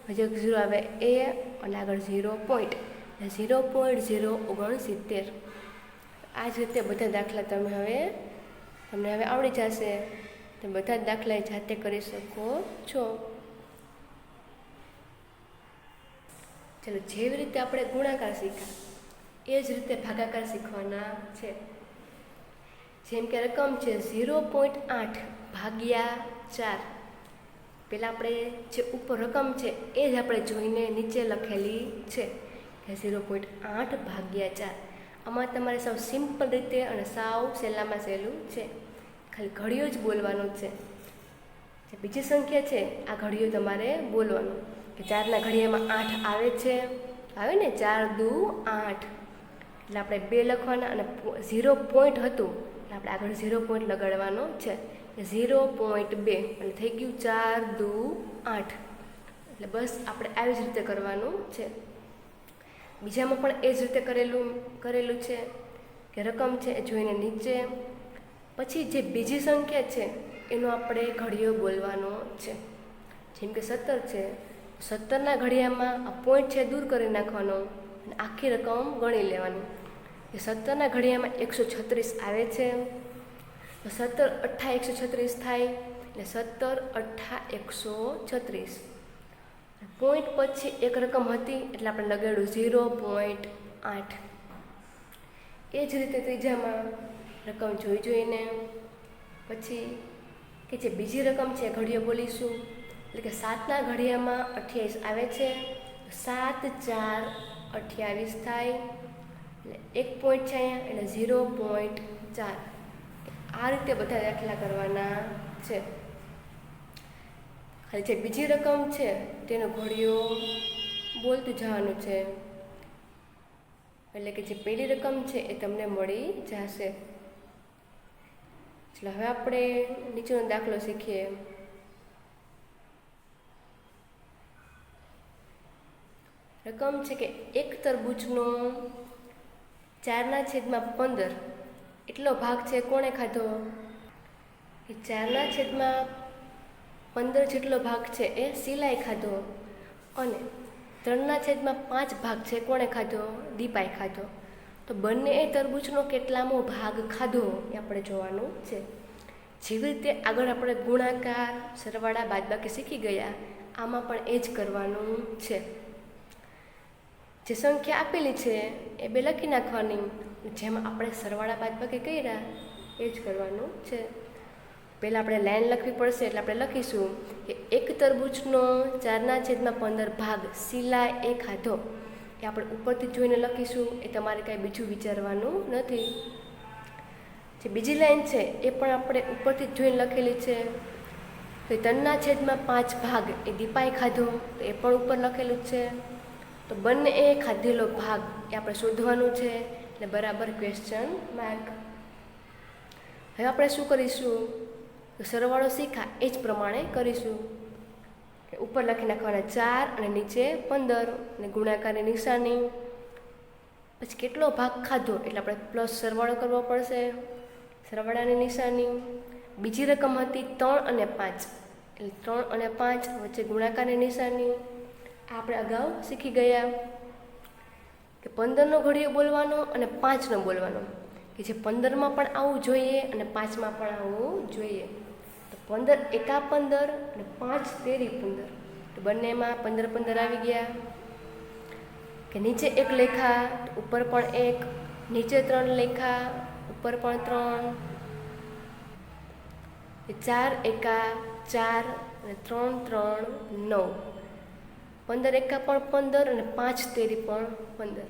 હજી 0 આવે એ અને આગળ 0 પોઈન્ટ એટલે 0.069. આ જ રીતે બધા દાખલા તમને હવે આવડી જશે. તમે બધા જ દાખલા જાતે કરી શકો છો. ચલો, જેવી રીતે આપણે ગુણાકાર શીખ્યા એ જ રીતે ભાગાકાર શીખવાના છે. જેમ કે રકમ છે 0.8 ભાગ્યા 4. પહેલાં આપણે જે ઉપર રકમ છે એ જ આપણે જોઈને નીચે લખેલી છે કે 0.8 ભાગ્યા 4. આમાં તમારે સાવ સિમ્પલ રીતે અને સાવ સહેલામાં સહેલું છે. ખાલી ઘડીઓ જ બોલવાનું છે. જે બીજી સંખ્યા છે આ ઘડીઓ તમારે બોલવાનું કે 4ના ઘડિયામાં 8 આવે છે, આવે ને 4 2 8 એટલે આપણે 2 લખવાના અને 0 પોઈન્ટ હતું એટલે આપણે આગળ 0 પોઈન્ટ લગાડવાનો છે. 0.2 એટલે થઈ ગયું 4 2 8. એટલે બસ આપણે આવી જ રીતે કરવાનું છે. બીજામાં પણ એ જ રીતે કરેલું છે. એટલે રકમ છે એ જોઈને નીચે પછી જે બીજી સંખ્યા છે એનો આપણે ઘડિયો બોલવાનો છે. જેમ કે 17 છે, 17ના ઘડિયામાં આ પોઈન્ટ છે દૂર કરી નાખવાનો અને આખી રકમ ગણી લેવાની. એ 17ના ઘડિયામાં 136 આવે છે, તો 17 8 136 થાય, એટલે 17 8 136. પોઈન્ટ પછી એક રકમ હતી એટલે આપણે લગાડ્યું 0.8. એ જ રીતે ત્રીજામાં રકમ જોઈને પછી કે જે બીજી રકમ છે ઘડિયો બોલીશું. એટલે કે 7ના ઘડિયામાં 28 આવે છે, 7 4 28 થાય, એટલે એક પોઈન્ટ છે અહીંયા એટલે 0.4. આ રીતે બધા દાખલા કરવાના છે. ખાલી જે બીજી રકમ છે તેનો ઘડિયો બોલતું જવાનું છે, એટલે કે જે પહેલી રકમ છે એ તમને મળી જશે. એટલે હવે આપણે નીચેનો દાખલો શીખીએ. રકમ છે કે એક તરબૂચનો 4/15 એટલો ભાગ છે કોણે ખાધો? એ 4/15 જેટલો ભાગ છે એ શીલાએ ખાધો, અને 3/5 ભાગ છે કોણે ખાધો? દીપાએ ખાધો. તો બંને એ તરબૂચનો કેટલામો ભાગ ખાધો એ આપણે જોવાનું છે. જેવી રીતે આગળ આપણે ગુણાકાર, સરવાળા, બાદબાકી શીખી ગયા, આમાં પણ એ જ કરવાનું છે. જે સંખ્યા આપેલી છે એ બે લખી નાખવાની, જેમાં આપણે સરવાળા બાદબાકી કર્યા એ જ કરવાનું છે. પહેલાં આપણે લાઈન લખવી પડશે, એટલે આપણે લખીશું કે એક તરબૂચનો 4/15 ભાગ શીલાએ ખાધો. એ આપણે ઉપરથી જોઈને લખીશું, એ તમારે કાંઈ બીજું વિચારવાનું નથી. જે બીજી લાઈન છે એ પણ આપણે ઉપરથી જ જોઈને લખેલી છે. તો 3/5 ભાગ એ દીપાએ ખાધો, તો એ પણ ઉપર લખેલું જ છે. તો બંને એ ખાધેલો ભાગ એ આપણે શોધવાનું છે, એટલે બરાબર ક્વેશ્ચન માર્ક. હવે આપણે શું કરીશું? તો સરવાળો શીખા એ જ પ્રમાણે કરીશું. ઉપર લખી નાખવાના 4 અને નીચે 15 અને ગુણાકારની નિશાની. પછી કેટલો ભાગ ખાધો એટલે આપણે પ્લસ સરવાળો કરવો પડશે, સરવાળાની નિશાની. બીજી રકમ હતી 3 અને 5, એટલે 3 અને 5 વચ્ચે ગુણાકારની નિશાની. આપણે અગાઉ શીખી ગયા કે 15નો ઘડિયો બોલવાનો અને 5નો બોલવાનો, કે જે 15માં પણ આવવું જોઈએ અને 5માં પણ આવવું જોઈએ. તો 15 એકા 15 અને 5 તેરી 15, તો બંનેમાં 15 15 આવી ગયા. કે નીચે 1 લેખા, ઉપર પણ 1, નીચે 3 લેખા, ઉપર પણ 3. 4 એકા 4 અને 3 3 9, 15 એકા પણ 15 અને 5 તેરી પણ 15.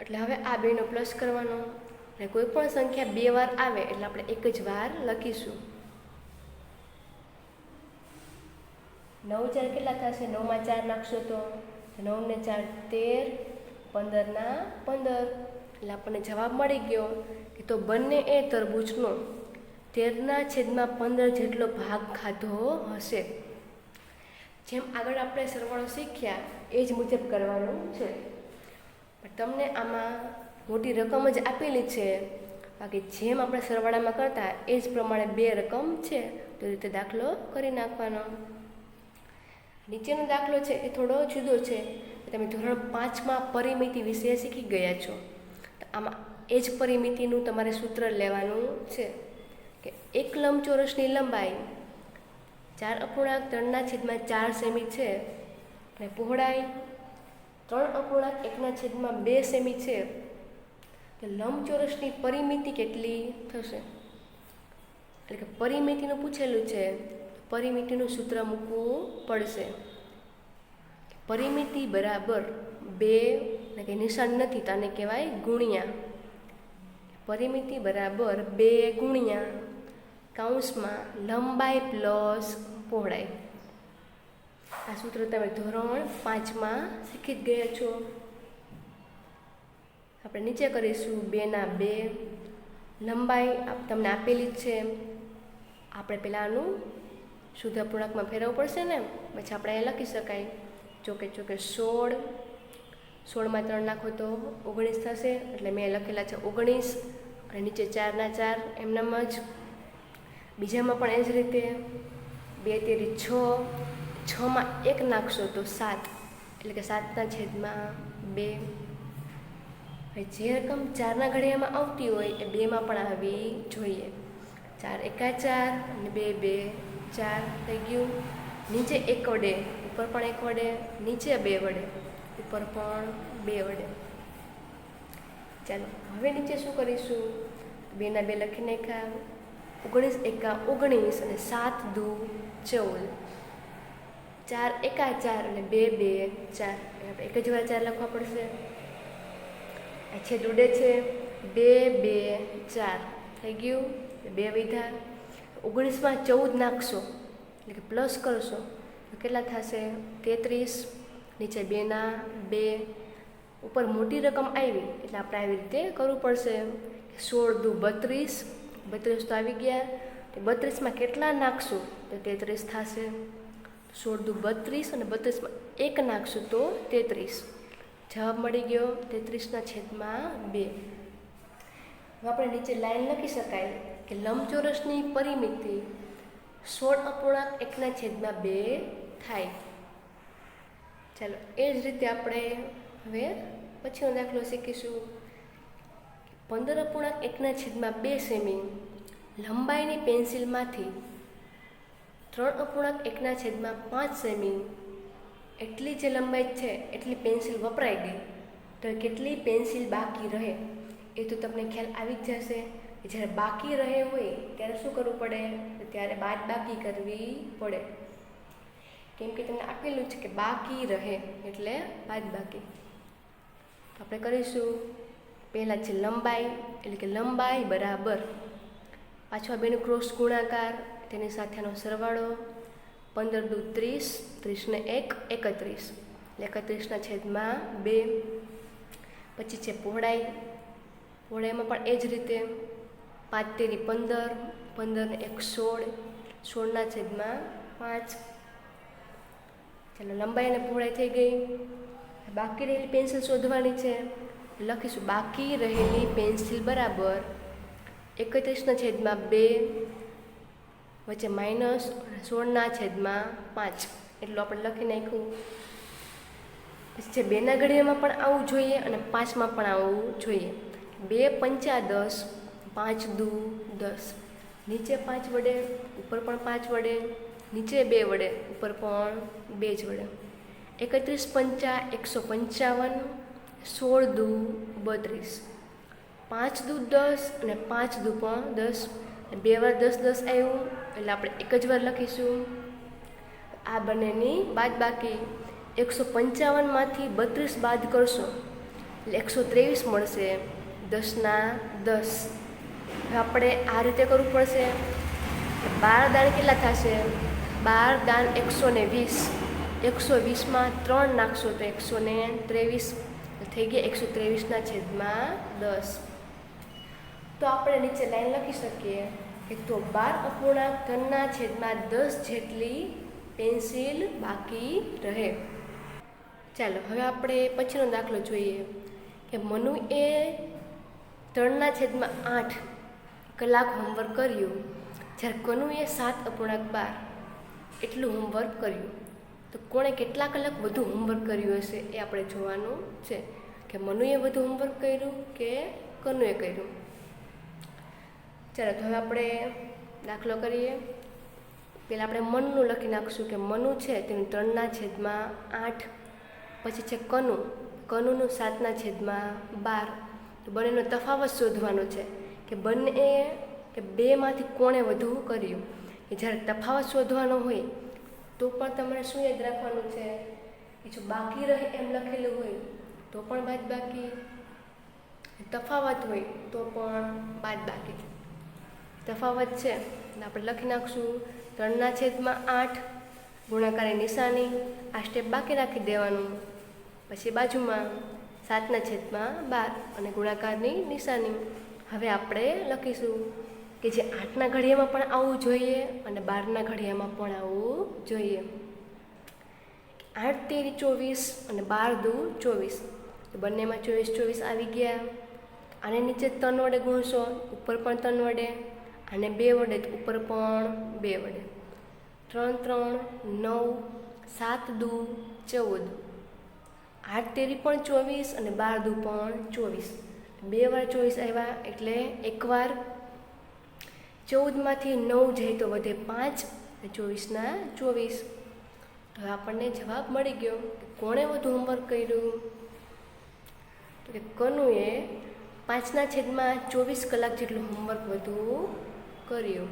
એટલે હવે આ બેનો પ્લસ કરવાનો, અને કોઈ પણ સંખ્યા 2 વાર આવે એટલે આપણે એક જ વાર લખીશું. 9 4 કેટલા થશે? 9માં 4 નાખશો તો 9 ને 4 13, 15ના 15, એટલે આપણને જવાબ મળી ગયો કે તો બંને એ તરબૂચનો 13/15 જેટલો ભાગ ખાધો હશે. જેમ આગળ આપણે સરવાળો શીખ્યા એ જ મુજબ કરવાનું છે. પણ તમને આમાં મોટી રકમ જ આપેલી છે, બાકી જેમ આપણે સરવાળામાં કરતા એ જ પ્રમાણે 2 રકમ છે, તો રીતે દાખલો કરી નાખવાનો. નીચેનો દાખલો છે એ થોડો જુદો છે. તમે ધોરણ 5માં પરિમિતિ વિશે શીખી ગયા છો, તો આમાં એ જ પરિમિતિનું તમારે સૂત્ર લેવાનું છે કે એક લંબચોરસની લંબાઈ 4.3/4 સેમી છે, અને પહોળાઈ 3.1/2 સેમી છે. તો લંબચોરસની પરિમિતિ કેટલી થશે? એટલે કે પરિમિતિનું પૂછેલું છે, પરિમિતિનું સૂત્ર મૂકવું પડશે. પરિમિતિ બરાબર 2, ને કંઈ નિશાન નથી તો આને કહેવાય ગુણ્યા. પરિમિતિ બરાબર 2 ગુણ્યા કૌંસમાં લંબાઈ પ્લસ પહોળાઈ. આ સૂત્ર તમે ધોરણ 5માં શીખી જ ગયા છો. આપણે નીચે કરીશું 2 ના 2, લંબાઈ તમને આપેલી જ છે. આપણે પહેલાંનું શુદ્ધ અપૂર્ણાંકમાં ફેરવવું પડશે ને, પછી આપણે એ લખી શકાય ચોકે ચોકે 16 16 3 નાખો તો 19 થશે, એટલે મેં લખેલા છે 19 અને નીચે 4 ના 4 એમનામ જ. બીજામાં પણ એ જ રીતે 2 તેરી 6, 6માં 1 નાખશો તો 7, એટલે કે 7/2. જે રકમ 4ના ઘડિયામાં આવતી હોય એ 2માં પણ આવવી જોઈએ. 4 એકા 4 અને 2 2 4 થઈ ગયું. નીચે 1 વડે, ઉપર પણ 1 વડે, નીચે 2 વડે, ઉપર પણ 2 વડે. ચાલો હવે નીચે શું કરીશું? 2 ના 2 લખી નાખ્યા. 19 એકા 19 અને 7 દુ 14. 4 એકા 4 અને 2 2 4. આપણે એક જ વાર 4 લખવા પડશે. આ છેદ ઉડે છે. 2 2 4 થઈ ગયું. 2 વિધા. 19માં 14 નાખશો, એટલે કે પ્લસ કરશો તો કેટલા થશે? 33. નીચે 2 ના 2, ઉપર મોટી રકમ આવી એટલે આપણે આવી રીતે કરવું પડશે. 16 દુ 32, 32 તો આવી ગયા. 32માં કેટલા નાખશું તો 33 થશે. 16 દુ 32 અને 32માં 1 નાખશું તો 33. જવાબ મળી ગયો 33/2. હવે આપણે નીચે લાઈન લખી શકાય કે લંબચોરસની પરિમિતિ 16.1/2 થાય. ચાલો એ જ રીતે આપણે હવે પછીનો દાખલો શીખીશું. 15.1/2 સેમી લંબાઈની પેન્સિલમાંથી 3.1/5 સેમી એટલી જે લંબાઈ છે એટલી પેન્સિલ વપરાઈ ગઈ, તો કેટલી પેન્સિલ બાકી રહે? એ તો તમને ખ્યાલ આવી જ જશે. જ્યારે બાકી રહે હોય ત્યારે શું કરવું પડે? ત્યારે બાદબાકી કરવી પડે, કેમ કે તમને આપેલું છે કે બાકી રહે એટલે બાદબાકી. આપણે કરીશું. પહેલાં છે લંબાઈ, એટલે કે લંબાઈ બરાબર પાછો આ બેનો ક્રોસ ગુણાકાર, તેની સાથેનો સરવાળો. 15 દુ 30, 30 ને 1 31, એટલે 31/2. પછી છે પહોળાઈ. પહોળાઈમાં પણ એ જ રીતે 5 તેરી 15, 15 ને 1 16, 16/5. ચાલો લંબાઈ અને પહોળાઈ થઈ ગઈ. બાકી રહેલી પેન્સિલ શોધવાની છે. લખીશું બાકી રહેલી પેન્સિલ બરાબર 31/2 વચ્ચે માઇનસ 16/5, એટલું આપણે લખી નાખ્યું. પછી છે 2ના ઘડિયામાં પણ આવવું જોઈએ અને 5માં પણ આવવું જોઈએ. 2 પંચા 10, 5 દુ 10. નીચે 5 વડે, ઉપર પણ 5 વડે, નીચે 2 વડે, ઉપર પણ 2 જ વડે. 31 પંચા 155, 16 દુ 32. 5 દુ 10 અને 5 દુ પણ 10. 2 વાર 10 10 આવ્યું એટલે આપણે એક જ વાર લખીશું. આ બંનેની બાદબાકી 155માંથી 32 બાદ કરશો એટલે 123 મળશે. 10 ના 10. હવે આપણે આ રીતે કરવું પડશે. 12 દાણ કેટલા થશે? 12 દાણ 120. 120માં 3 નાખશો તો 123 થઈ ગયા. 123/10. તો આપણે નીચે લાઈન લખી શકીએ કે તો 12.3/10 જેટલી પેન્સિલ બાકી રહે. ચાલો હવે આપણે પછીનો દાખલો જોઈએ કે મનુએ 3/8 કલાક હોમવર્ક કર્યું, જ્યારે કનુએ 7.12 એટલું હોમવર્ક કર્યું. તો કોણે કેટલા કલાક વધુ હોમવર્ક કર્યું હશે એ આપણે જોવાનું છે, કે મનુએ વધુ હોમવર્ક કર્યું કે કનુએ કર્યું. ચાલો તો હવે આપણે દાખલો કરીએ. પહેલાં આપણે મનનું લખી નાખીશું કે મનુ છે તેનું 3/8. પછી છે કનુનું 7/12. તો બંનેનો તફાવત શોધવાનો છે કે બંને કે બેમાંથી કોણે વધુ કર્યું. કે જ્યારે તફાવત શોધવાનો હોય તો પણ તમારે શું યાદ રાખવાનું છે કે જો બાકી રહે એમ લખેલું હોય તો પણ બાદબાકી, તફાવત હોય તો પણ બાદબાકી. તફાવત છે આપણે લખી નાખશું 3/8 ગુણાકારની નિશાની. આ સ્ટેપ બાકી રાખી દેવાનું. પછી બાજુમાં 7/12 અને ગુણાકારની નિશાની. હવે આપણે લખીશું કે જે 8ના ઘડિયામાં પણ આવવું જોઈએ અને 12ના ઘડિયામાં પણ આવવું જોઈએ. 8 તેરી 24 અને 12 દુ 24. તો બંનેમાં 24 આવી ગયા. આને નીચે 3 વડે ગુણશો, ઉપર પણ 3 વડે, અને 2 વડે, ઉપર પણ 2 વડે. 3 3 9, 7 દુ 14, 8 તેરી પણ 24 અને 12 દુ પણ 24. 2 વાર 24 આવ્યા એટલે એકવાર 14માંથી 9 જાય તો વધે 5, 24ના 24. તો આપણને જવાબ મળી ગયો કે કોણે વધુ હોમવર્ક કર્યું. તો કે કનુએ 5/24 કલાક જેટલું હોમવર્ક વધુ કર્યું.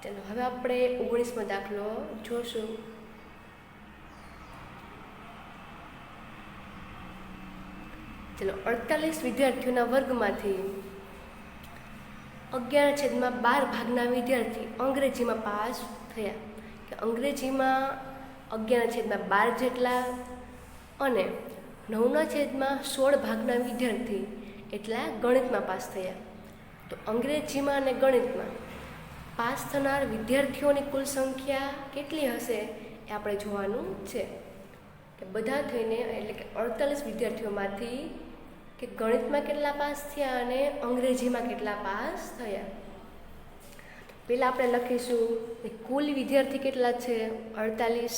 ચાલો હવે આપણે 19મો દાખલો જોશું. ચલો 48 વિદ્યાર્થીઓના વર્ગમાંથી 11/12 ભાગના વિદ્યાર્થી અંગ્રેજીમાં પાસ થયા. કે અંગ્રેજીમાં 11/12 જેટલા અને 9/16 ભાગના વિદ્યાર્થી એટલા ગણિતમાં પાસ થયા. તો અંગ્રેજીમાં અને ગણિતમાં પાસ થનાર વિદ્યાર્થીઓની કુલ સંખ્યા કેટલી હશે એ આપણે જોવાનું છે. કે બધા થઈને એટલે કે 48 વિદ્યાર્થીઓમાંથી કે ગણિતમાં કેટલા પાસ થયા અને અંગ્રેજીમાં કેટલા પાસ થયા. પહેલાં આપણે લખીશું કે કુલ વિદ્યાર્થી કેટલા છે 48.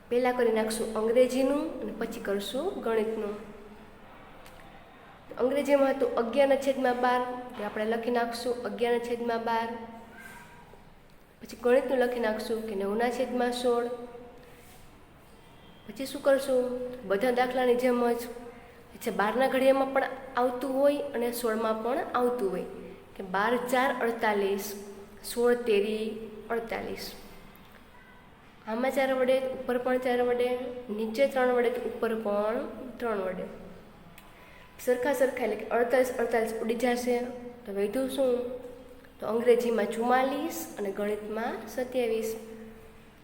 પહેલાં કરી નાખશું અંગ્રેજીનું અને પછી કરશું ગણિતનું. અંગ્રેજીમાં હતું 11/12, એટલે આપણે લખી નાખશું 11/12. પછી ગણિતનું લખી નાખશું કે 9/16. પછી શું કરશું, બધા દાખલાની જેમ જ 12ના ઘડિયામાં પણ આવતું હોય અને 16માં પણ આવતું હોય કે 12 4 48, 16 તેરી 48. આમાં 4 વડે, ઉપર પણ 4 વડે, નીચે 3 વડે, ઉપર પણ 3 વડે. સરખા એટલે કે 48 ઉડી જશે તો વધ્યું શું, તો અંગ્રેજીમાં 44 અને ગણિતમાં 27.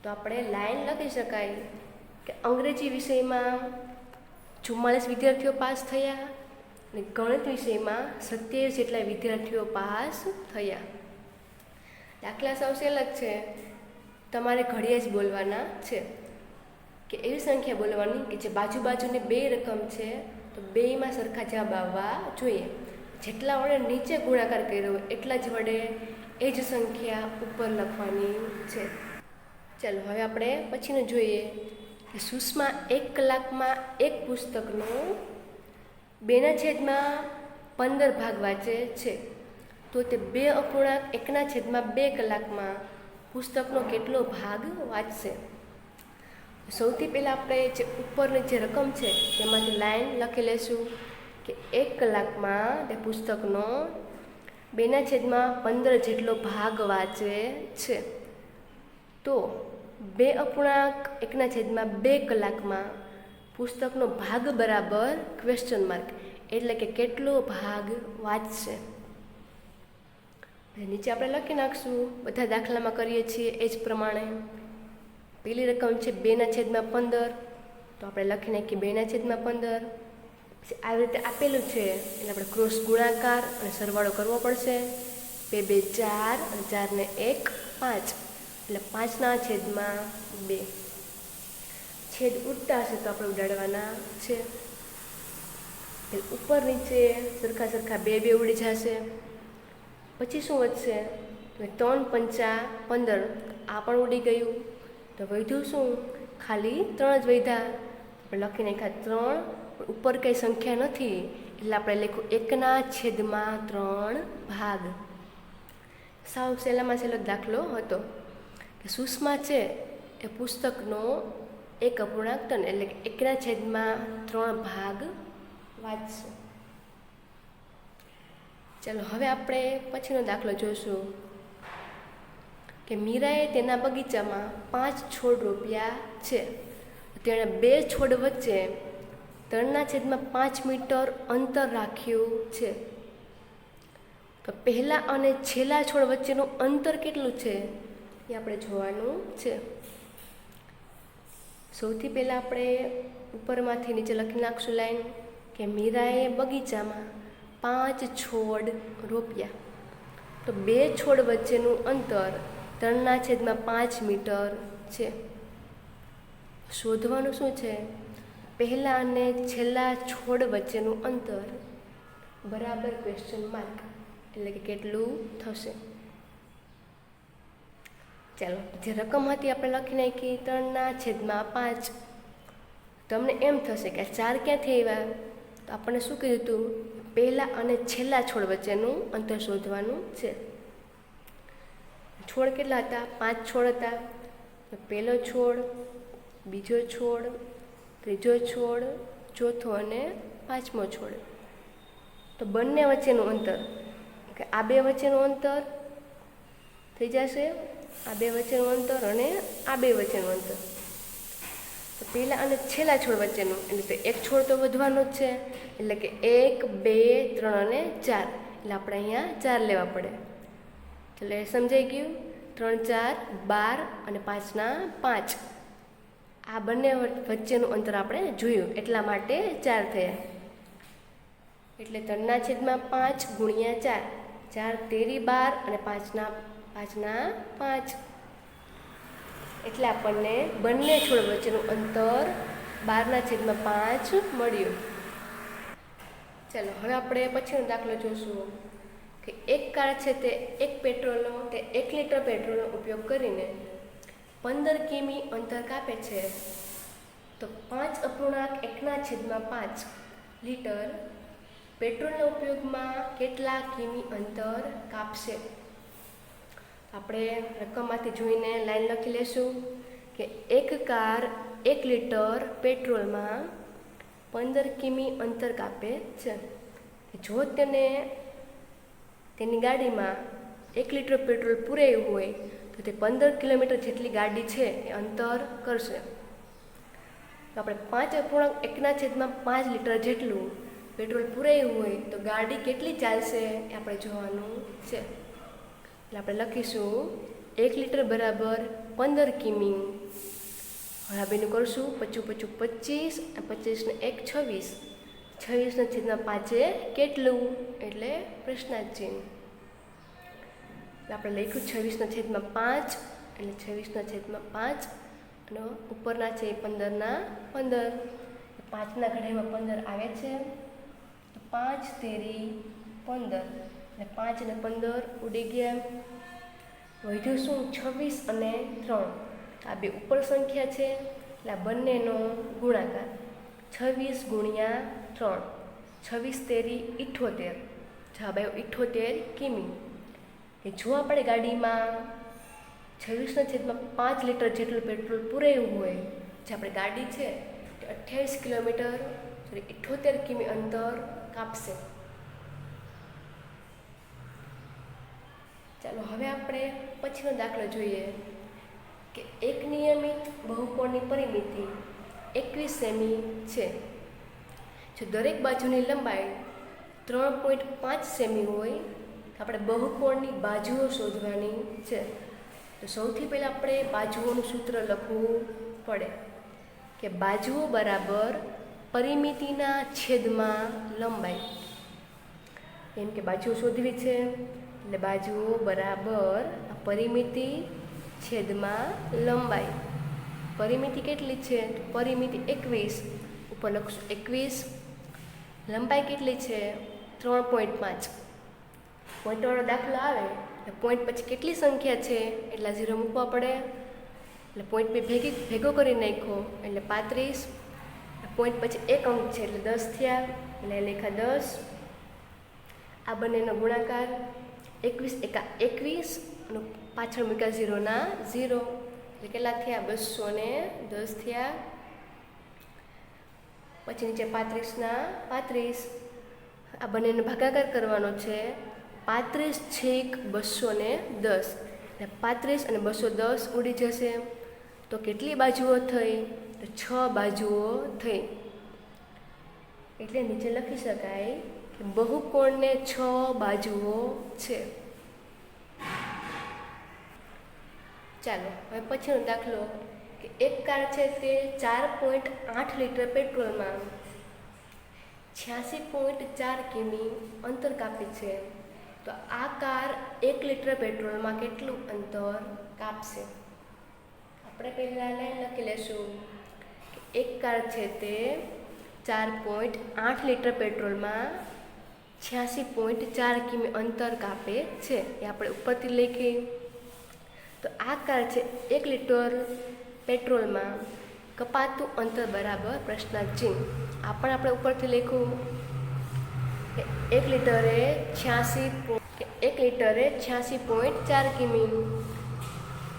તો આપણે લાઈન લખી શકાય કે અંગ્રેજી વિષયમાં 44 વિદ્યાર્થીઓ પાસ થયા અને ગણિત વિષયમાં 27 જેટલા વિદ્યાર્થીઓ પાસ થયા. દાખલા સાવ સહેલા જ છે, તમારે ઘડિયા જ બોલવાના છે કે એવી સંખ્યા બોલવાની કે જે બાજુની 2 રકમ છે તો 2માં સરખા જવાબ આવવા જોઈએ. જેટલા વડે નીચે ગુણાકાર કર્યો હોય એટલા જ વડે એ જ સંખ્યા ઉપર લખવાની છે. ચાલો હવે આપણે પછીનું જોઈએ કે સુષ્મા 1 કલાકમાં એક પુસ્તકનો 2/15 ભાગ વાંચે છે તો તે 2/1/2 કલાકમાં પુસ્તકનો કેટલો ભાગ વાંચશે. સૌથી પહેલાં આપણે જે ઉપરની જે રકમ છે તેમાંથી લાઈન લખી લેશું કે 1 કલાકમાં તે પુસ્તકનો 2/15 જેટલો ભાગ વાંચે છે. તો 2/1/2 કલાકમાં પુસ્તકનો ભાગ બરાબર ક્વેશ્ચન માર્ક, એટલે કે કેટલો ભાગ વાંચશે. નીચે આપણે લખી નાખશું, બધા દાખલામાં કરીએ છીએ એ જ પ્રમાણે. પહેલી રકમ છે 2/15, તો આપણે લખી નાખીએ 2/15. પછી આવી રીતે આપેલું છે એટલે આપણે ક્રોસ ગુણાકાર અને સરવાળો કરવો પડશે. 2 2 4 અને 4 ને 1 5, એટલે 5/2. છેદ ઉડતા હશે તો આપણે ઉડાડવાના છે. ઉપર નીચે સરખા 2 2 ઉડી જશે. પછી શું વધશે, 3 5 15, આ પણ ઉડી ગયું. તો વધ્યું શું, ખાલી 3 જ વધ્યા. આપણે લખી નાખ્યા 3, ઉપર કંઈ સંખ્યા નથી એટલે આપણે લખ્યું 1/3 ભાગ. સાવ સહેલામાં સહેલો દાખલો હતો કે સુષ્મા છે એ પુસ્તકનો 1/3 એટલે કે 1/3 ભાગ વાંચશે. ચાલો હવે આપણે પછીનો દાખલો જોઈશું કે મીરાએ તેના બગીચામાં 5 છોડ રોપ્યા છે. તેણે 2 છોડ વચ્ચે 3/5 મીટર અંતર રાખ્યું છે. તો પહેલા અને છેલ્લા છોડ વચ્ચેનું અંતર કેટલું છે એ આપણે જોવાનું છે. સૌથી પહેલાં આપણે ઉપરમાંથી નીચે લખી નાખશું લાઈન કે મીરાએ બગીચામાં 5 છોડ રોપ્યા. તો 2 છોડ વચ્ચેનું અંતર 3/5 મીટર છે. શોધવાનું શું છે, પહેલા અને છેલ્લા છોડ વચ્ચેનું અંતર બરાબર ક્વેશ્ચન માર્ક, એટલે કે કેટલું થશે. ચાલો, જે રકમ હતી આપણે લખી નાખી 3/5. તમને એમ થશે કે 4 ક્યાંથી આવ્યા? તો આપણને શું કીધું હતું? પહેલા અને છેલ્લા છોડ વચ્ચેનું અંતર શોધવાનું છે. છોડ કેટલા હતા? 5 છોડ હતા. પહેલો છોડ, બીજો છોડ, ત્રીજો છોડ, ચોથો અને 5મો છોડ. તો બંને વચ્ચેનું અંતર, કે આ બે વચ્ચેનું અંતર થઈ જશે, આ બે વચ્ચેનું અંતર અને આ બે વચ્ચેનું અંતર. તો પહેલાં અને છેલ્લા છોડ વચ્ચેનું, એટલે તો એક છોડ તો વધવાનો જ છે, એટલે કે 1, 2, 3 અને 4. એટલે આપણે અહીંયા 4 લેવા પડે. એટલે સમજાઈ ગયું? 3, 4, 12 અને 5 ના 5. આ બંને વચ્ચેનું અંતર આપણે જોયું, એટલા માટે 4 થયા. એટલે 3/5 ગુણ્યા 4, 4 તેરી 12 અને 5 ના 5. એટલે આપણને બંને છોડ વચ્ચેનું અંતર 12/5 મળ્યું. ચાલો, હવે આપણે પછીનો દાખલો જોશું કે એક કાર છે તે 1 લીટર પેટ્રોલનો ઉપયોગ કરીને 15 કિમી અંતર કાપે છે. તો 5.1/5 લીટર પેટ્રોલના ઉપયોગમાં કેટલા કિમી અંતર કાપશે? આપણે રકમમાંથી જોઈને લાઈન લખી લેશું કે એક કાર 1 લીટર પેટ્રોલમાં 15 કિમી અંતર કાપે છે. જો તેની ગાડીમાં 1 લીટર પેટ્રોલ પૂરાયું હોય તો તે 15 કિલોમીટર જેટલી ગાડી છે એ અંતર કરશે. તો આપણે 5.1/5 લીટર જેટલું પેટ્રોલ પૂરાયું હોય તો ગાડી કેટલી ચાલશે એ આપણે જોવાનું છે. એટલે આપણે લખીશું 1 લીટર બરાબર 15 કિમી. હવે આ બેનું કરશું 55 25, 25 ને 1 26, 26/5 કેટલું? એટલે પ્રશ્નાર્થ ચિહ્ન. આપણે લખ્યું 26/5, એટલે 26/5 અને ઉપરના છે 15/15. 5ના ઘડિયામાં 15 આવે છે, તો 5 તેરી 15, એટલે 5 અને 15 ઉડી ગયા. વધ્યું શું? 26 અને 3. આ બે ઉપર સંખ્યા છે, એટલે આ બંનેનો ગુણાકાર 26 ગુણ્યા 3, 26 તેરી 78. જવાબ આવ્યો 78 કિમી. કે જો આપણે ગાડીમાં 26/5 લીટર જેટલું પેટ્રોલ પૂરાયું હોય, જે આપણી ગાડી છે તે 28 કિલોમીટર 78 કિમી અંતર કાપશે. ચાલો, હવે આપણે પછીનો દાખલો જોઈએ કે એક નિયમિત બહુકોણની પરિમિતિ 21 સેમી છે. જો દરેક બાજુની લંબાઈ 3.5 સેમી હોય તો આપણે બહુકોણની બાજુઓ શોધવાની છે. તો સૌથી પહેલાં આપણે બાજુઓનું સૂત્ર લખવું પડે કે બાજુઓ બરાબર પરિમિતિના છેદમાં લંબાઈ. એમ કે બાજુઓ શોધવી છે, એટલે બાજુઓ બરાબર પરિમિતિ છેદમાં લંબાઈ. પરિમિતિ કેટલી છે? પરિમિતિ 21, ઉપર લખશું 21. લંબાઈ કેટલી છે? 3.5. પોઈન્ટવાળો દાખલો આવે એટલે પોઈન્ટ પછી કેટલી સંખ્યા છે એટલા 0 મૂકવા પડે. એટલે પોઈન્ટ ભેગો કરી નાખો એટલે 35. પોઈન્ટ પછી 1 અંક છે એટલે 10 થયા, એટલે લેખા 10. આ બંનેનો ગુણાકાર 21 એકા 21 અને પાછળ મૂક્યા 0 ના 0, એટલે કેટલા થયા? 210 થયા. પછી નીચે 35 ના 35. આ બંનેનો ભાગાકાર કરવાનો છે 35/210. એટલે 35 અને 210 ઉડી જશે. તો કેટલી બાજુઓ થઈ? તો 6 બાજુઓ થઈ. એટલે નીચે લખી શકાય કે બહુકોણને 6 બાજુઓ છે. ચાલો, હવે પછીનો દાખલો કે એક કાર છે તે 4.8 લીટર પેટ્રોલમાં 86.4 કિમી અંતર કાપે છે. તો આ કાર 1 લીટર પેટ્રોલમાં કેટલું અંતર કાપશે? આપણે પહેલાં લાઈન લખી લેશું કે એક કાર છે તે 4.8 લીટર પેટ્રોલમાં 86.4 કિમી અંતર કાપે છે. એ આપણે ઉપરથી લખીએ તો આ કાર છે 1 લીટર પેટ્રોલમાં કપાતું અંતર બરાબર પ્રશ્નાર્થ ચિહ્ન. આ પણ આપણે ઉપરથી લખ્યું કે 1 લીટરે 86.4 કિમી.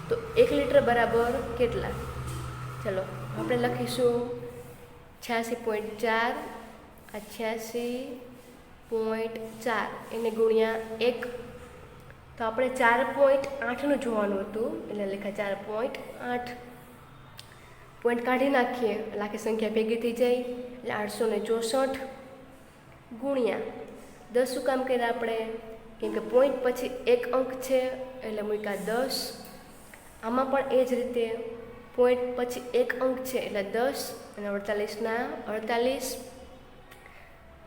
તો 1 લીટર બરાબર કેટલા? ચલો આપણે લખીશું 86.4 આ 86.4 એને ગુણ્યા 1. તો આપણે 4.8નું જોવાનું હતું એટલે લખ્યા 4.8. પોઈન્ટ કાઢી નાખીએ એટલે આખી સંખ્યા ભેગી થઈ જાય એટલે 864 ગુણ્યા 10. શું કામ કર્યા આપણે? કેમ કે પોઈન્ટ પછી એક અંક છે એટલે મૂક્યા 10. આમાં પણ એ જ રીતે પોઈન્ટ પછી એક અંક છે એટલે 10 અને 48ના 48.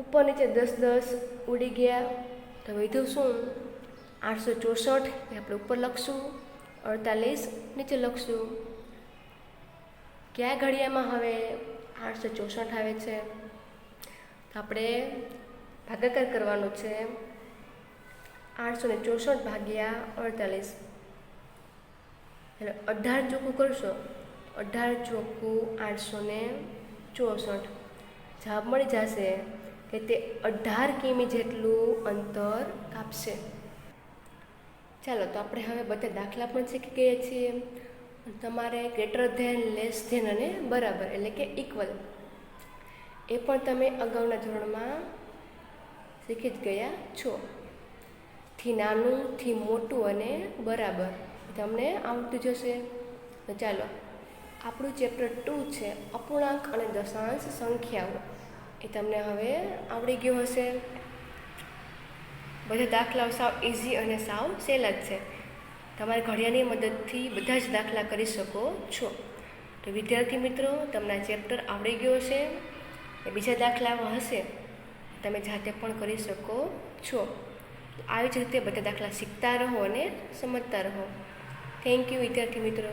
ઉપર નીચે 10 ઉડી ગયા તો વધ્યું શું? 864 એ આપણે ઉપર લખશું, 48 નીચે લખશું. કયા ઘડિયામાં હવે 864 આવે છે? તો આપણે ભાગાકાર કરવાનો છે 864 ભાગ્યા 48 એટલે 18 ચોખ્ખું કરશો 18 ચોખ્ખું 864. જવાબ મળી જશે કે તે 18 કિમી જેટલું અંતર કાપશે. ચાલો તો આપણે હવે બધા દાખલા પણ શીખી ગયા છીએ. તમારે ગ્રેટર ધેન, લેસ ધેન અને બરાબર એટલે કે ઇક્વલ એ પણ તમે અગાઉના ધોરણમાં શીખી જ ગયા છો. થી નાનું, થી મોટું અને બરાબર તમને આવડતું જશે. તો ચાલો આપણું ચેપ્ટર 2 છે અપૂર્ણાંક અને દશાંશ સંખ્યાઓ એ તમને હવે આવડી ગયું હશે. બધા દાખલાઓ સાવ ઇઝી અને સાવ સહેલા જ છે. તમારે ઘડિયાળની મદદથી બધા જ દાખલા કરી શકો છો. તો વિદ્યાર્થી મિત્રો તમને આ ચેપ્ટર આવડી ગયો હશે. એ બીજા દાખલાઓ હશે તમે જાતે પણ કરી શકો છો. આવી જ રીતે બધા દાખલા શીખતા રહો અને સમજતા રહો. થેન્ક યુ વિદ્યાર્થી મિત્રો.